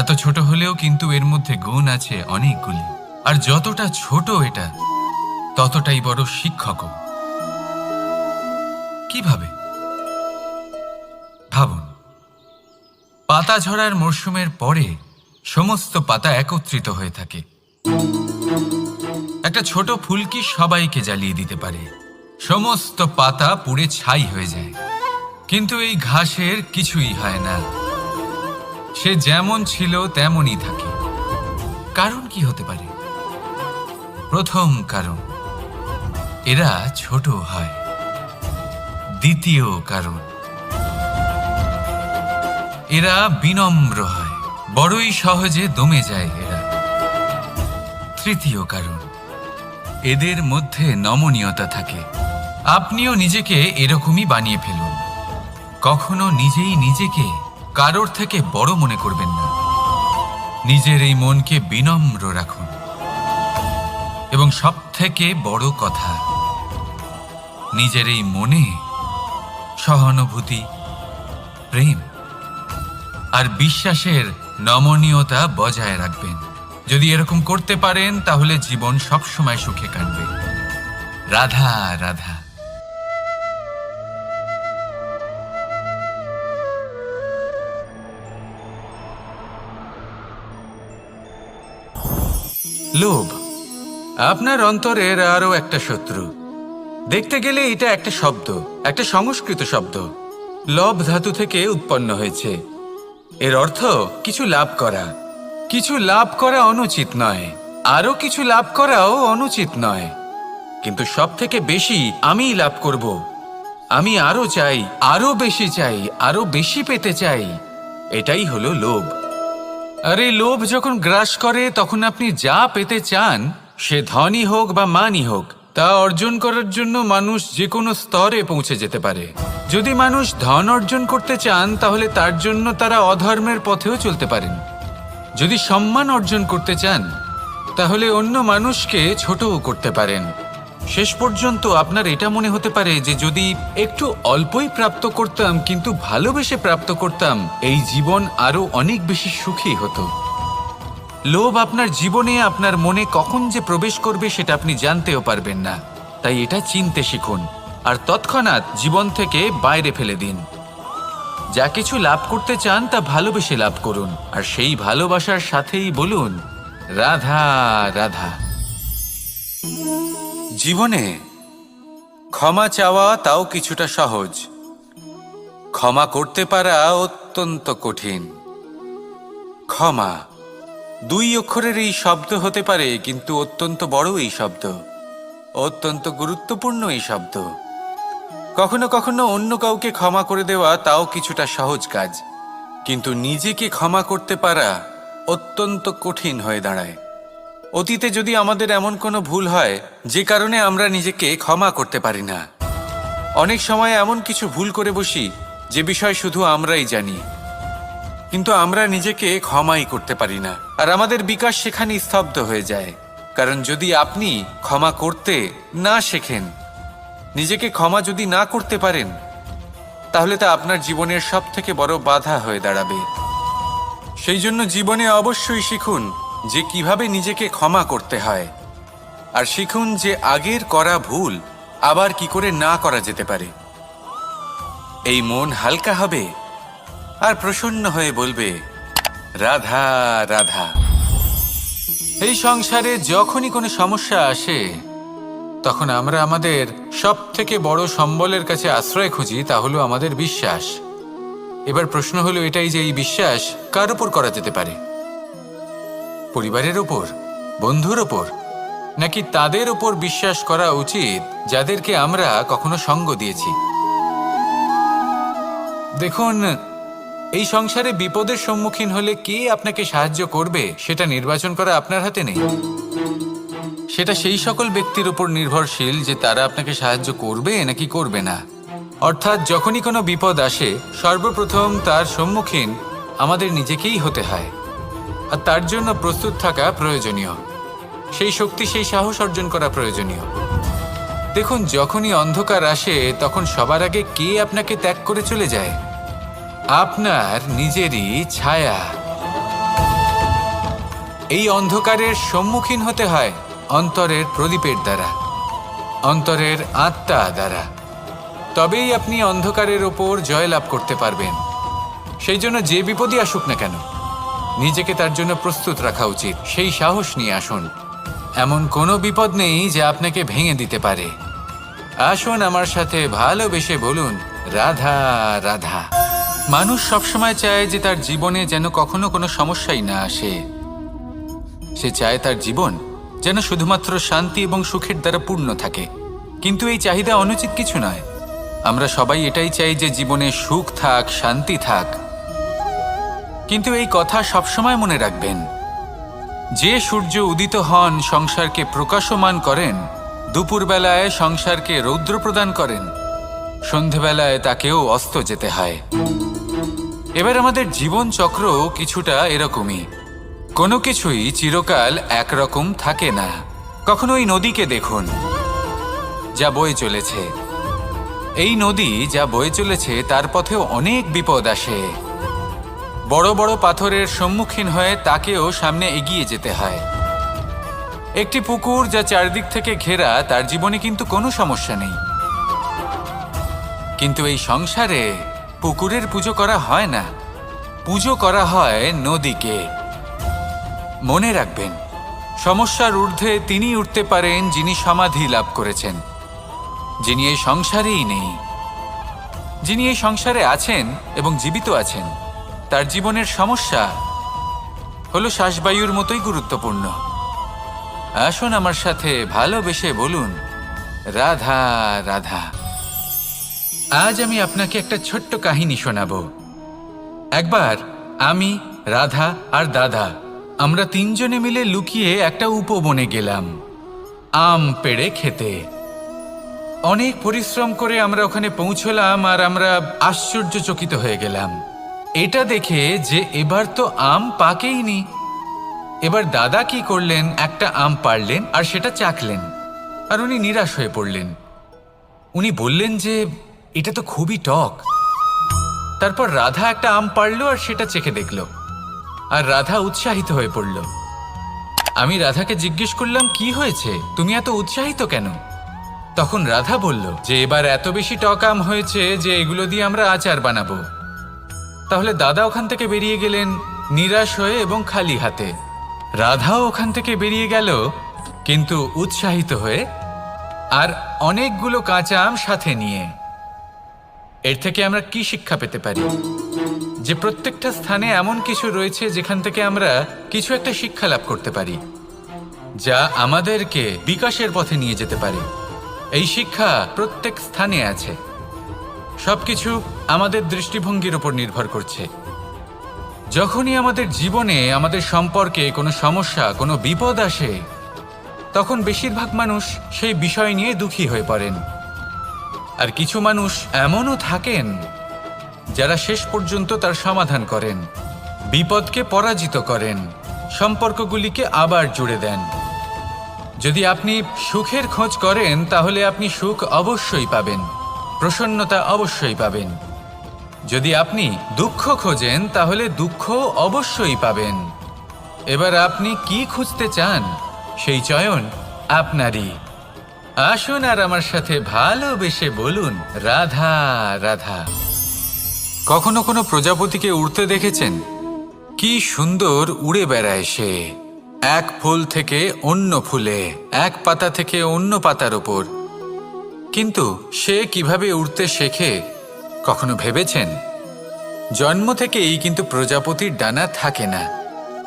এত ছোট হলেও কিন্তু এর মধ্যে গুণ আছে অনেকগুলি, আর যতটা ছোট এটা ততটাই বড় শিক্ষকও। কিভাবে? ভাবুন, পাতা ঝরার মরশুমের পরে সমস্ত পাতা একত্রিত হয়ে থাকে। একটা ছোট ফুলকি সবাইকে জ্বালিয়ে দিতে পারে, সমস্ত পাতা পুড়ে ছাই হয়ে যায়। কিন্তু এই ঘাসের কিছুই হয় না, সে যেমন ছিল তেমনই থাকে। কারণ কি হতে পারে? প্রথম কারণ, এরা ছোট হয়। দ্বিতীয় কারণ, এরা বিনম্র হয়, বড়ই সহজে দমে যায় এরা। তৃতীয় কারণ, এদের মধ্যে নমনীয়তা থাকে। আপনিও নিজেকে এরকমই বানিয়ে ফেলুন। কখনো নিজেই নিজেকে কারোর থেকে বড় মনে করবেন না। নিজের এই মনকে বিনম্র রাখুন। এবং সবথেকে বড় কথা, নিজের এই মনে সহানুভূতি, প্রেম আর বিশ্বাসের নমনীয়তা বজায় রাখবেন। যদি এরকম করতে পারেন তাহলে জীবন সবসময় সুখে কাটবে। রাধা রাধা। লোভ আপনার অন্তরের আরো একটা শত্রু। দেখতে গেলে এটা একটা শব্দ, একটা সংস্কৃত শব্দ। লব ধাতু থেকে উৎপন্ন হয়েছে। এর অর্থ কিছু লাভ করা। কিছু লাভ করা অনুচিত নয়, আরো কিছু লাভ করাও অনুচিত নয়, কিন্তু সব থেকে বেশি আমিই লাভ করব, আমি আরো চাই, আরো বেশি চাই, আরো বেশি পেতে চাই, এটাই হলো লোভ। আর এই লোভ যখন গ্রাস করে তখন আপনি যা পেতে চান, সে ধনই হোক বা মানই হোক, তা অর্জন করার জন্য মানুষ যে কোনো স্তরে পৌঁছে যেতে পারে। যদি মানুষ ধন অর্জন করতে চান তাহলে তার জন্য তারা অধর্মের পথেও চলতে পারেন। যদি সম্মান অর্জন করতে চান তাহলে অন্য মানুষকে ছোটও করতে পারেন। শেষ পর্যন্ত আপনার এটা মনে হতে পারে যে যদি একটু অল্পই প্রাপ্ত করতাম, কিন্তু ভালোবেসে প্রাপ্ত করতাম, এই জীবন আরো অনেক বেশি সুখী হতো। লোভ আপনার জীবনে, আপনার মনে কখন যে প্রবেশ করবে সেটা আপনি জানতেও পারবেন না। তাই এটা চিনতে শিখুন আর তৎক্ষণাৎ জীবন থেকে বাইরে ফেলে দিন। যা কিছু লাভ করতে চান তা ভালোবেসে লাভ করুন, আর সেই ভালোবাসার সাথেই বলুন, রাধা রাধা। জীবনে ক্ষমা চাওয়া তাও কিছুটা সহজ, ক্ষমা করতে পারা অত্যন্ত কঠিন। ক্ষমা 2 অক্ষরের এই শব্দ হতে পারে, কিন্তু অত্যন্ত বড় এই শব্দ, অত্যন্ত গুরুত্বপূর্ণ এই শব্দ। কখনো কখনো অন্য কাউকে ক্ষমা করে দেওয়া তাও কিছুটা সহজ কাজ, কিন্তু নিজেকে ক্ষমা করতে পারা অত্যন্ত কঠিন হয়ে দাঁড়ায়। অতীতে যদি আমাদের এমন কোনো ভুল হয় যে কারণে আমরা নিজেকে ক্ষমা করতে পারি না, অনেক সময় এমন কিছু ভুল করে বসি যে বিষয় শুধু আমরাই জানি। কিন্তু আমরা নিজেকে ক্ষমাই করতে পারি না, আর আমাদের বিকাশ সেখানেই স্তব্ধ হয়ে যায়। কারণ যদি আপনি ক্ষমা করতে না শেখেন, নিজেকে ক্ষমা যদি না করতে পারেন, তাহলে তা আপনার জীবনের সব থেকে বড় বাধা হয়ে দাঁড়াবে। সেই জন্য জীবনে অবশ্যই শিখুন যে কিভাবে নিজেকে ক্ষমা করতে হয়, আর শিখুন যে আগের করা ভুল আবার কি করে না করা যেতে পারে। এই মন হালকা হবে আর প্রসন্ন হয়ে বলবে, রাধা রাধা। এই সংসারে যখনই কোনো সমস্যা আসে, তখন আমরা আমাদের সব থেকে বড় সম্বলের কাছে আশ্রয় খুঁজি, তা হলো আমাদের বিশ্বাস। এবার প্রশ্ন হলো এটাই যে এই বিশ্বাস কার উপর করা যেতে পারে? পরিবারের ওপর, বন্ধুর ওপর, নাকি তাদের ওপর বিশ্বাস করা উচিত যাদেরকে আমরা কখনো সঙ্গ দিয়েছি? দেখুন, এই সংসারে বিপদের সম্মুখীন হলে কে আপনাকে সাহায্য করবে সেটা নির্বাচন করা আপনার হাতে নেই। সেটা সেই সকল ব্যক্তির উপর নির্ভরশীল যে তারা আপনাকে সাহায্য করবে নাকি করবে না। অর্থাৎ যখনই কোনো বিপদ আসে, সর্বপ্রথম তার সম্মুখীন আমাদের নিজেকেই হতে হয়, আর তার জন্য প্রস্তুত থাকা প্রয়োজনীয়। সেই শক্তি, সেই সাহস অর্জন করা প্রয়োজনীয়। দেখুন, যখনই অন্ধকার আসে তখন সবার আগে কে আপনাকে ত্যাগ করে চলে যায়? আপনার নিজেরই ছায়া। এই অন্ধকারের সম্মুখীন হতে হয় অন্তরের প্রদীপের দ্বারা, অন্তরের আত্মা দ্বারা। তবেই আপনি অন্ধকারের ওপর জয়লাভ করতে পারবেন। সেই জন্য যে বিপদই আসুক না কেন, নিজেকে তার জন্য প্রস্তুত রাখা উচিত। সেই সাহস নিয়ে আসুন। এমন কোনো বিপদ নেই যে আপনাকে ভেঙে দিতে পারে। আসুন আমার সাথে ভালোবেসে বলুন, রাধা রাধা। মানুষ সবসময় চায় যে তার জীবনে যেন কখনো কোনো সমস্যাই না আসে। সে চায় তার জীবন যেন শুধুমাত্র শান্তি এবং সুখের দ্বারা পূর্ণ থাকে। কিন্তু এই চাহিদা অনুচিত কিছু নয়। আমরা সবাই এটাই চাই যে জীবনে সুখ থাক, শান্তি থাক। কিন্তু এই কথা সবসময় মনে রাখবেন, যে সূর্য উদিত হন সংসারকে প্রকাশমান করেন, দুপুরবেলায় সংসারকে রৌদ্র প্রদান করেন, সন্ধেবেলায় তাকেও অস্ত যেতে হয়। এবার আমাদের জীবন চক্র কিছুটা এরকমই। কোনো কিছুই চিরকাল একরকম থাকে না। কখনো এই নদীকে দেখুন, যা বয়ে চলেছে। এই নদী যা বয়ে চলেছে তার পথেও অনেক বিপদ আসে। বড় বড় পাথরের সম্মুখীন হয়ে তাকেও সামনে এগিয়ে যেতে হয়। একটি পুকুর যা চারদিক থেকে ঘেরা, তার জীবনে কিন্তু কোনো সমস্যা নেই। কিন্তু এই সংসারে পুকুরের পুজো করা হয় না, পুজো করা হয় নদীকে। মনে রাখবেন, সমস্যার ঊর্ধ্বে তিনি উঠতে পারেন যিনি সমাধি লাভ করেছেন, যিনি এই সংসারেই নেই। যিনি এই সংসারে আছেন এবং জীবিত আছেন, তার জীবনের সমস্যা হলো শ্বাসবায়ুর মতোই গুরুত্বপূর্ণ। আসুন আমার সাথে ভালোবেসে বলুন, রাধা রাধা। আজ আমি আপনাকে একটা ছোট্ট কাহিনী শোনাবো। একবার আমি, রাধা আর দাদা, আমরা তিনজনে মিলে লুকিয়ে একটা উপবনে গেলাম আম পেড়ে খেতে। অনেক পরিশ্রম করে আমরা ওখানে পৌঁছলাম, আর আমরা আশ্চর্যচকিত হয়ে গেলাম এটা দেখে যে এবার তো আম পাকেইনি। এবার দাদা কি করলেন, একটা আম পাড়লেন আর সেটা চাখলেন, আর উনি নিরাশ হয়ে পড়লেন। উনি বললেন যে এটা তো খুবই টক। তারপর রাধা একটা আম পাড়ল আর সেটা চেখে দেখল, আর রাধা উৎসাহিত হয়ে পড়ল। আমি রাধাকে জিজ্ঞেস করলাম, কি হয়েছে, তুমি এত উৎসাহিত কেন? তখন রাধা বলল যে এবার এত বেশি টক আম হয়েছে যে এগুলো দিয়ে আমরা আচার বানাবো। তাহলে দাদা ওখান থেকে বেরিয়ে গেলেন নিরাশ হয়ে এবং খালি হাতে। রাধাও ওখান থেকে বেরিয়ে গেল কিন্তু উৎসাহিত হয়ে, আর অনেকগুলো কাঁচা আম সাথে নিয়ে। এর থেকে আমরা কি শিক্ষা পেতে পারি? যে প্রত্যেকটা স্থানে এমন কিছু রয়েছে যেখান থেকে আমরা কিছু একটা শিক্ষা লাভ করতে পারি, যা আমাদেরকে বিকাশের পথে নিয়ে যেতে পারে। এই শিক্ষা প্রত্যেক স্থানে আছে। সবকিছু আমাদের দৃষ্টিভঙ্গির উপর নির্ভর করছে। যখনই আমাদের জীবনে, আমাদের সম্পর্কে কোনো সমস্যা, কোনো বিপদ আসে, তখন বেশিরভাগ মানুষ সেই বিষয় নিয়ে দুঃখী হয়ে পড়েন। আর কিছু মানুষ এমনও থাকেন যারা শেষ পর্যন্ত তার সমাধান করেন। বিপদকে পরাজিত করেন, সম্পর্কগুলিকে আবার জুড়ে দেন। যদি আপনি সুখের খোঁজ করেন তাহলে আপনি সুখ অবশ্যই পাবেন, প্রসন্নতা অবশ্যই পাবেন। যদি আপনি দুঃখ খোঁজেন তাহলে দুঃখ অবশ্যই পাবেন। এবার আপনি কি খুঁজতে চান সেই চয়ন আপনারই। আসুন আর আমার সাথে ভালোবেসে বলুন, রাধা রাধা। কখনো কোনো প্রজাপতিকে উড়তে দেখেছেন? কি সুন্দর উড়ে বেড়ায় সে, এক ফুল থেকে অন্য ফুলে, এক পাতা থেকে অন্য পাতার ওপর। কিন্তু সে কিভাবে উড়তে শেখে কখনো ভেবেছেন? জন্ম থেকেই কিন্তু প্রজাপতির ডানা থাকে না,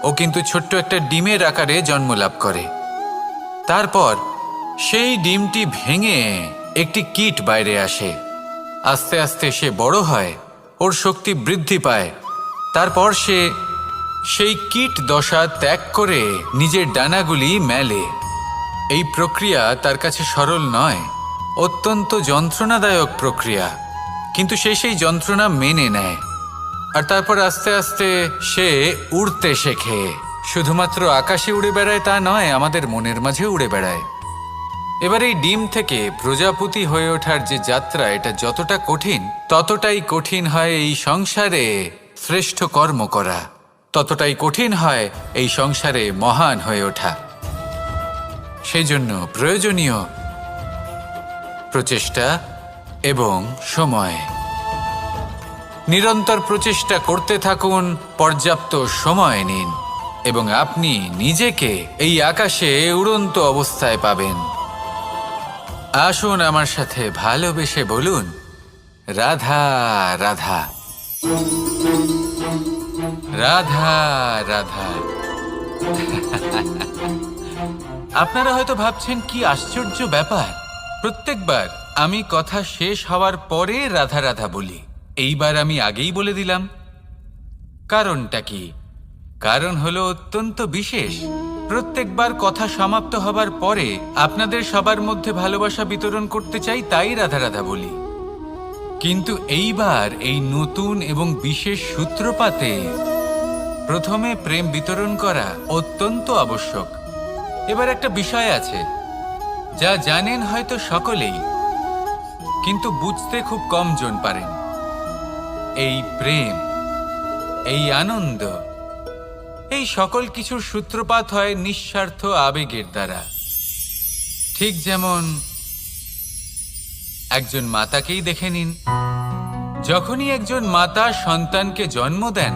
ও কিন্তু ছোট্ট একটা ডিমের আকারে জন্ম লাভ করে। তারপর সেই ডিমটি ভেঙে একটি কীট বাইরে আসে। আস্তে আস্তে সে বড় হয়, ওর শক্তি বৃদ্ধি পায়। তারপর সে সেই কীট দশা ত্যাগ করে নিজের ডানাগুলি মেলে। এই প্রক্রিয়া তার কাছে সরল নয়, অত্যন্ত যন্ত্রণাদায়ক প্রক্রিয়া, কিন্তু সে সেই যন্ত্রণা মেনে নেয়। আর তারপর আস্তে আস্তে সে উড়তে শেখে। শুধুমাত্র আকাশে উড়ে বেড়ায় তা নয়, আমাদের মনের মাঝে উড়ে বেড়ায়। এবার এই ডিম থেকে প্রজাপতি হয়ে ওঠার যে যাত্রা, এটা যতটা কঠিন ততটাই কঠিন হয় এই সংসারে শ্রেষ্ঠ কর্ম করা, ততটাই কঠিন হয় এই সংসারে মহান হয়ে ওঠা। সেই জন্য প্রয়োজনীয় প্রচেষ্টা এবং সময়। নিরন্তর প্রচেষ্টা করতে থাকুন, পর্যাপ্ত সময় নিন এবং আপনি নিজেকে এই আকাশে উড়ন্ত অবস্থায় পাবেন। আসুন আমার সাথে ভালোবেসে বলুন, রাধা রাধা, রাধা রাধা। আপনারা হয়তো ভাবছেন কি আশ্চর্য ব্যাপার, প্রত্যেকবার আমি কথা শেষ হওয়ার পরে রাধা রাধা বলি। এইবার আমি আগেই বলে দিলাম। কারণটা কি? কারণ হলো অত্যন্ত বিশেষ। প্রত্যেকবার কথা সমাপ্ত হবার পরে আপনাদের সবার মধ্যে ভালোবাসা বিতরণ করতে চাই, তাই রাধা রাধা বলি। কিন্তু এইবার এই নতুন এবং বিশেষ সূত্রপাতে প্রথমে প্রেম বিতরণ করা অত্যন্ত আবশ্যক। এবার একটা বিষয় আছে যা জানেন হয়তো সকলেই, কিন্তু বুঝতে খুব কম জন পারেন। এই প্রেম, এই আনন্দ, এই সকল কিছুর সূত্রপাত হয় নিঃস্বার্থ আবেগের দ্বারা। ঠিক যেমন একজন মাতাকেই দেখে নিন। যখনই একজন মাতা সন্তানকে জন্ম দেন,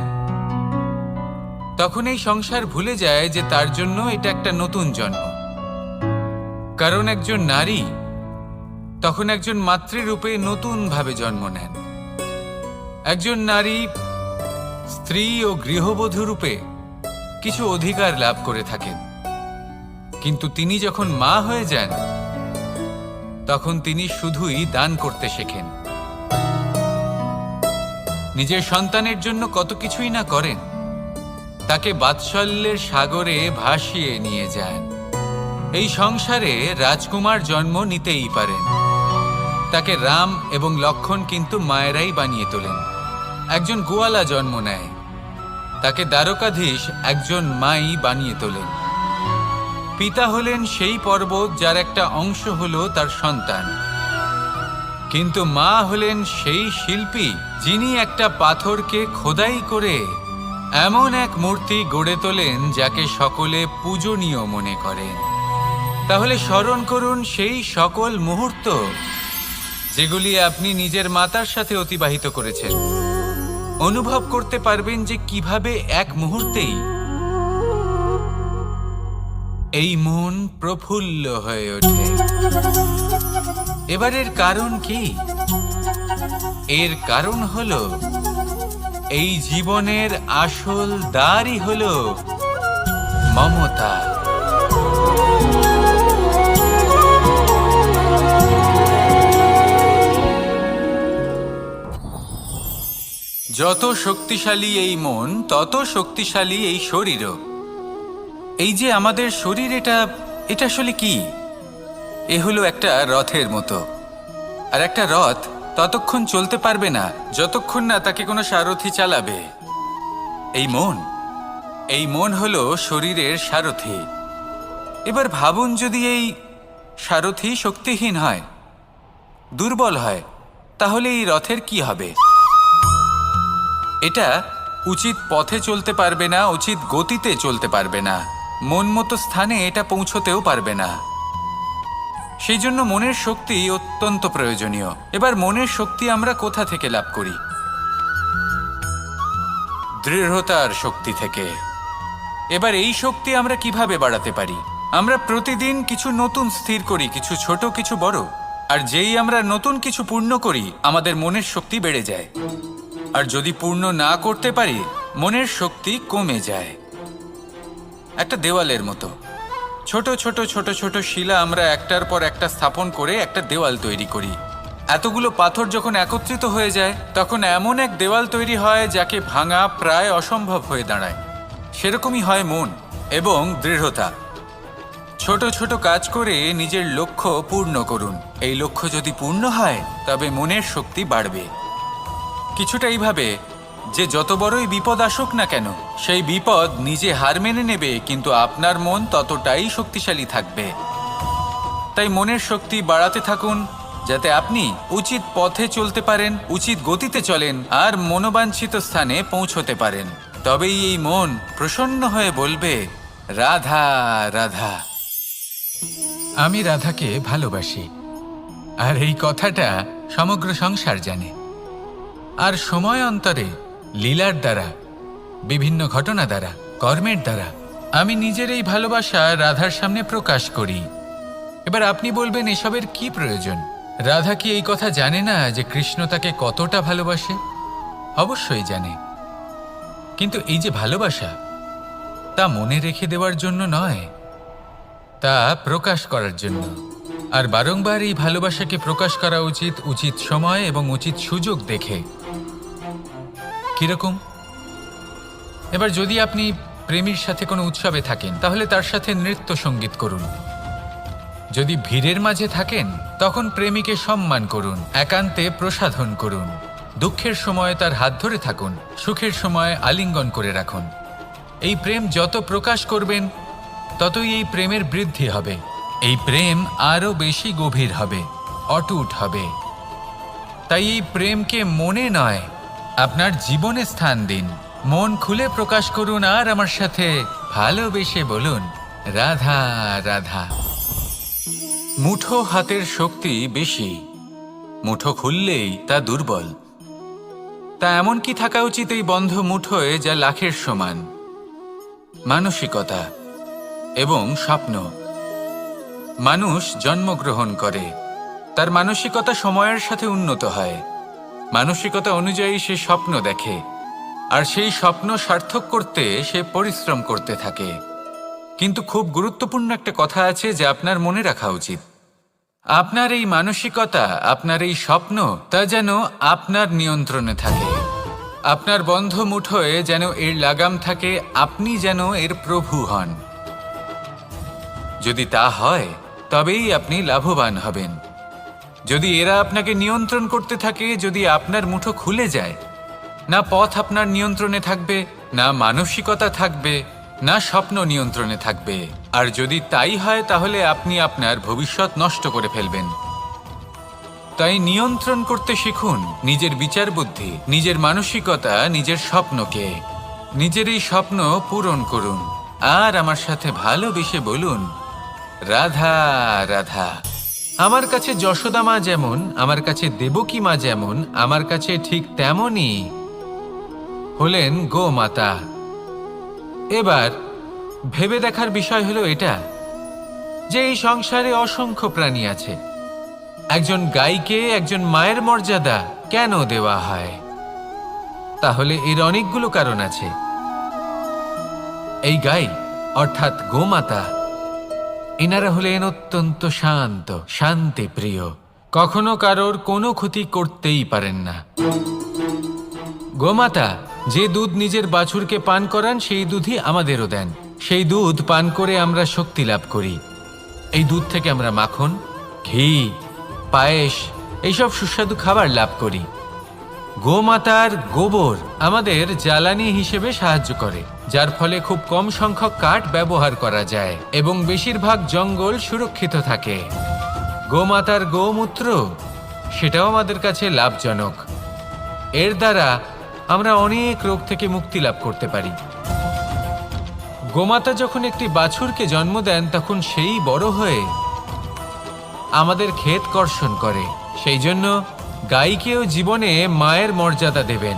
তখন এই সংসার ভুলে যায় যে তার জন্য এটা একটা নতুন জন্ম। কারণ একজন নারী তখন একজন মাতৃরূপে নতুনভাবে জন্ম নেন। একজন নারী স্ত্রী ও গৃহবধূ রূপে কিছু অধিকার লাভ করে থাকেন, কিন্তু তিনি যখন মা হয়ে যান তখন তিনি শুধুই দান করতে শেখেন। নিজের সন্তানের জন্য কত কিছুই না করেন, তাকে বাৎসল্যের সাগরে ভাসিয়ে নিয়ে যান। এই সংসারে রাজকুমার জন্ম নিতেই পারেন, তাকে রাম এবং লক্ষ্মণ কিন্তু মায়েরাই বানিয়ে তোলেন। একজন গোয়ালা জন্ম নেয়, তাকে দ্বারকাধীশ একজন মাই বানিয়ে তোলেন। পিতা হলেন সেই পর্বত যার একটা অংশ হলো তার সন্তান, কিন্তু মা হলেন সেই শিল্পী যিনি একটা পাথরকে খোদাই করে এমন এক মূর্তি গড়ে তোলেন যাকে সকলে পূজনীয় মনে করেন। তাহলে স্মরণ করুন সেই সকল মুহূর্ত যেগুলি আপনি নিজের মাতার সাথে অতিবাহিত করেছেন। অনুভব করতে পারবেন যে কিভাবে এক মুহূর্তেই এই মন প্রফুল্ল হয়ে ওঠে। এবারের কারণ কি? এর কারণ হলো এই জীবনের আসল দ্বারই হলো মমতা। যত শক্তিশালী এই মন, তত শক্তিশালী এই শরীরও। এই যে আমাদের শরীর, এটা আসলে কি? এ হলো একটা রথের মতো। আর একটা রথ ততক্ষণ চলতে পারবে না যতক্ষণ না তাকে কোনো সারথি চালাবে। এই মন হলো শরীরের সারথি। এবার ভাবুন, যদি এই সারথি শক্তিহীন হয়, দুর্বল হয়, তাহলে এই রথের কি হবে? এটা উচিত পথে চলতে পারবে না, উচিত গতিতে চলতে পারবে না, মন মতো স্থানে এটা পৌঁছতেও পারবে না। সেই জন্য মনের শক্তি অত্যন্ত প্রয়োজনীয়। এবার মনের শক্তি আমরা কোথা থেকে লাভ করি? দৃঢ়তার শক্তি থেকে। এবার এই শক্তি আমরা কিভাবে বাড়াতে পারি? আমরা প্রতিদিন কিছু নতুন স্থির করি, কিছু ছোট কিছু বড়। আর যেই আমরা নতুন কিছু পূর্ণ করি, আমাদের মনের শক্তি বেড়ে যায়। আর যদি পূর্ণ না করতে পারি, মনের শক্তি কমে যায়। একটা দেওয়ালের মতো ছোট ছোট ছোট ছোট শিলা আমরা একটার পর একটা স্থাপন করে একটা দেওয়াল তৈরি করি। এতগুলো পাথর যখন একত্রিত হয়ে যায়, তখন এমন এক দেওয়াল তৈরি হয় যাকে ভাঙা প্রায় অসম্ভব হয়ে দাঁড়ায়। সেরকমই হয় মন এবং দৃঢ়তা। ছোট ছোট কাজ করে নিজের লক্ষ্য পূর্ণ করুন। এই লক্ষ্য যদি পূর্ণ হয়, তবে মনের শক্তি বাড়বে। কিছুটা এইভাবে যে যত বড়ই বিপদ আসুক না কেন, সেই বিপদ নিজে হার মেনে নেবে, কিন্তু আপনার মন ততটাই শক্তিশালী থাকবে। তাই মনের শক্তি বাড়াতে থাকুন, যাতে আপনি উচিত পথে চলতে পারেন, উচিত গতিতে চলেন আর মনোবাঞ্ছিত স্থানে পৌঁছতে পারেন। তবেই এই মন প্রসন্ন হয়ে বলবে, রাধা রাধা। আমি রাধাকে ভালোবাসি, আর এই কথাটা সমগ্র সংসার জানে। আর সময় অন্তরে লীলার দ্বারা, বিভিন্ন ঘটনা দ্বারা, কর্মের দ্বারা আমি নিজের এই ভালোবাসা রাধার সামনে প্রকাশ করি। এবার আপনি বলবেন, এসবের কি প্রয়োজন? রাধা কি এই কথা জানে না যে কৃষ্ণ তাকে কতটা ভালোবাসে? অবশ্যই জানে, কিন্তু এই যে ভালোবাসা, তা মনে রেখে দেওয়ার জন্য নয়, তা প্রকাশ করার জন্য। আর বারংবার এই ভালোবাসাকে প্রকাশ করা উচিত, উচিত সময় এবং উচিত সুযোগ দেখে। কিরকম? এবার যদি আপনি প্রেমীর সাথে কোনো উৎসবে থাকেন, তাহলে তার সাথে নৃত্য সঙ্গীত করুন। যদি ভিড়ের মাঝে থাকেন, তখন প্রেমীকে সম্মান করুন, একান্তে প্রসাধন করুন। দুঃখের সময় তার হাত ধরে থাকুন, সুখের সময় আলিঙ্গন করে রাখুন। এই প্রেম যত প্রকাশ করবেন, ততই এই প্রেমের বৃদ্ধি হবে। এই প্রেম আরও বেশি গভীর হবে, অটুট হবে। তাই এই প্রেমকে মনে নয়, আপনার জীবনে স্থান দিন। মন খুলে প্রকাশ করুন আর আমার সাথে ভালোবেসে বলুন, রাধা রাধা। মুঠো হাতের শক্তি বেশি, মুঠো খুললেই তা দুর্বল। তা এমন কি থাকা উচিত এই বন্ধ মুঠোয় যা লাখের সমান? মানসিকতা এবং স্বপ্ন। মানুষ জন্মগ্রহণ করে, তার মানসিকতা সময়ের সাথে উন্নত হয়। মানসিকতা অনুযায়ী সে স্বপ্ন দেখে, আর সেই স্বপ্ন সার্থক করতে সে পরিশ্রম করতে থাকে। কিন্তু খুব গুরুত্বপূর্ণ একটা কথা আছে যা আপনার মনে রাখা উচিত। আপনার এই মানসিকতা, আপনার এই স্বপ্ন, তা যেন আপনার নিয়ন্ত্রণে থাকে। আপনার বন্ধ মুঠোয় যেন এর লাগাম থাকে, আপনি যেন এর প্রভু হন। যদি তা হয়, তবেই আপনি লাভবান হবেন। যদি এরা আপনাকে নিয়ন্ত্রণ করতে থাকে, যদি আপনার মুঠো খুলে যায়, না পথ আপনার নিয়ন্ত্রণে থাকবে, না মানসিকতা থাকবে, না স্বপ্ন নিয়ন্ত্রণে থাকবে। আর যদি তাই হয়, তাহলে আপনি আপনার ভবিষ্যৎ নষ্ট করে ফেলবেন। তাই নিয়ন্ত্রণ করতে শিখুন নিজের বিচার বুদ্ধি, নিজের মানসিকতা, নিজের স্বপ্নকে। নিজের এই স্বপ্ন পূরণ করুন আর আমার সাথে ভালোবেসে বলুন, রাধা রাধা। আমার কাছে যশোদা মা যেমন, আমার কাছে দেবকী মা যেমন, আমার কাছে ঠিক তেমনই হলেন গোমাতা। এবার ভেবে দেখার বিষয় হলো এটা, যে এই সংসারে অসংখ্য প্রাণী আছে। একজন গাইকে একজন মায়ের মর্যাদা কেন দেওয়া হয়? তাহলে এর অনেকগুলো কারণ আছে। এই গাই অর্থাৎ গোমাতা, এনারা হলেন অত্যন্ত শান্ত, শান্তিপ্রিয়, কখনো কারোর কোনো ক্ষতি করতেই পারেন না। গোমাতা যে দুধ নিজের বাছুরকে পান করান, সেই দুধই আমাদেরও দেন। সেই দুধ পান করে আমরা শক্তি লাভ করি। এই দুধ থেকে আমরা মাখন, ঘি, পায়েস, এইসব সুস্বাদু খাবার লাভ করি। গোমাতার গোবর আমাদের জ্বালানি হিসেবে সাহায্য করে, যার ফলে খুব কম সংখ্যক কাঠ ব্যবহার করা যায় এবং বেশিরভাগ জঙ্গল সুরক্ষিত থাকে। গোমাতার গোমূত্র সেটাও আমাদের কাছে লাভজনক। এর দ্বারা আমরা অনেক রোগ থেকে মুক্তি লাভ করতে পারি। গোমাতা যখন একটি বাছুরকে জন্ম দেন তখন সেই বড় হয়ে আমাদের ক্ষেত কর্ষণ করে। সেই জন্য গাইকেও জীবনে মায়ের মর্যাদা দেবেন।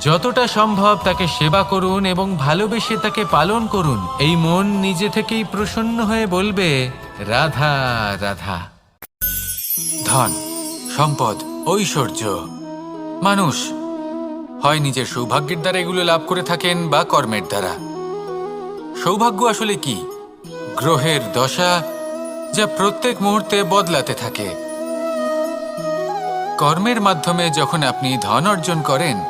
যতটা সম্ভব তাকে সেবা করুন এবং ভালোবেসে তাকে পালন করুন। এই মন নিজে থেকেই প্রসন্ন হয়ে বলবে, রাধা রাধা। ধন, সম্পদ, ঐশ্বর্য, মানুষ হয় নিজের সৌভাগ্যের দ্বারা এগুলো লাভ করে থাকেন বা কর্মের দ্বারা। সৌভাগ্য আসলে কি? গ্রহের দশা যা প্রত্যেক মুহূর্তে বদলাতে থাকে। কর্মের মাধ্যমে যখন আপনি ধন অর্জন করেন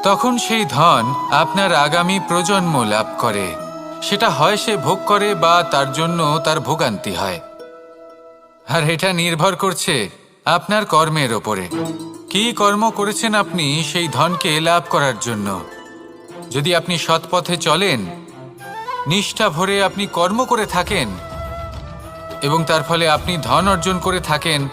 তখন সেই ধন আপনার আগামী প্রজন্ম লাভ করে। সেটা হয় সে ভোগ করে বা তার জন্য তার ভোগান্তি হয়। আর এটা নির্ভর করছে আপনার কর্মের ওপরে। কি কর্ম করেছেন আপনি সেই ধনকে লাভ করার জন্য। যদি আপনি সৎ পথে চলেন, নিষ্ঠা ভরে আপনি কর্ম করে থাকেন এবং তার ফলে আপনি ধন অর্জন করে থাকেন,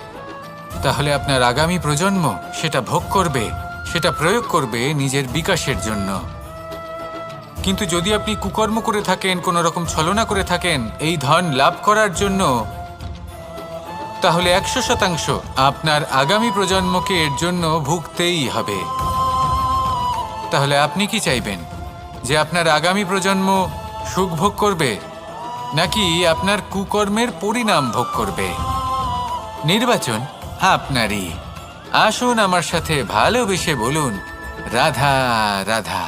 তাহলে আপনার আগামী প্রজন্ম সেটা ভোগ করবে, সেটা প্রয়োগ করবে নিজের বিকাশের জন্য। কিন্তু যদি আপনি কুকর্ম করে থাকেন, কোনো রকম ছলনা করে থাকেন এই ধন লাভ করার জন্য, তাহলে 100% আপনার আগামী প্রজন্মকে এর জন্য ভুগতেই হবে। তাহলে আপনি কি চাইবেন? যে আপনার আগামী প্রজন্ম সুখ ভোগ করবে নাকি আপনার কুকর্মের পরিণাম ভোগ করবে? নির্বাচন আপনারই। আসুন আমার সাথে ভালোবেসে বলুন, রাধা রাধা।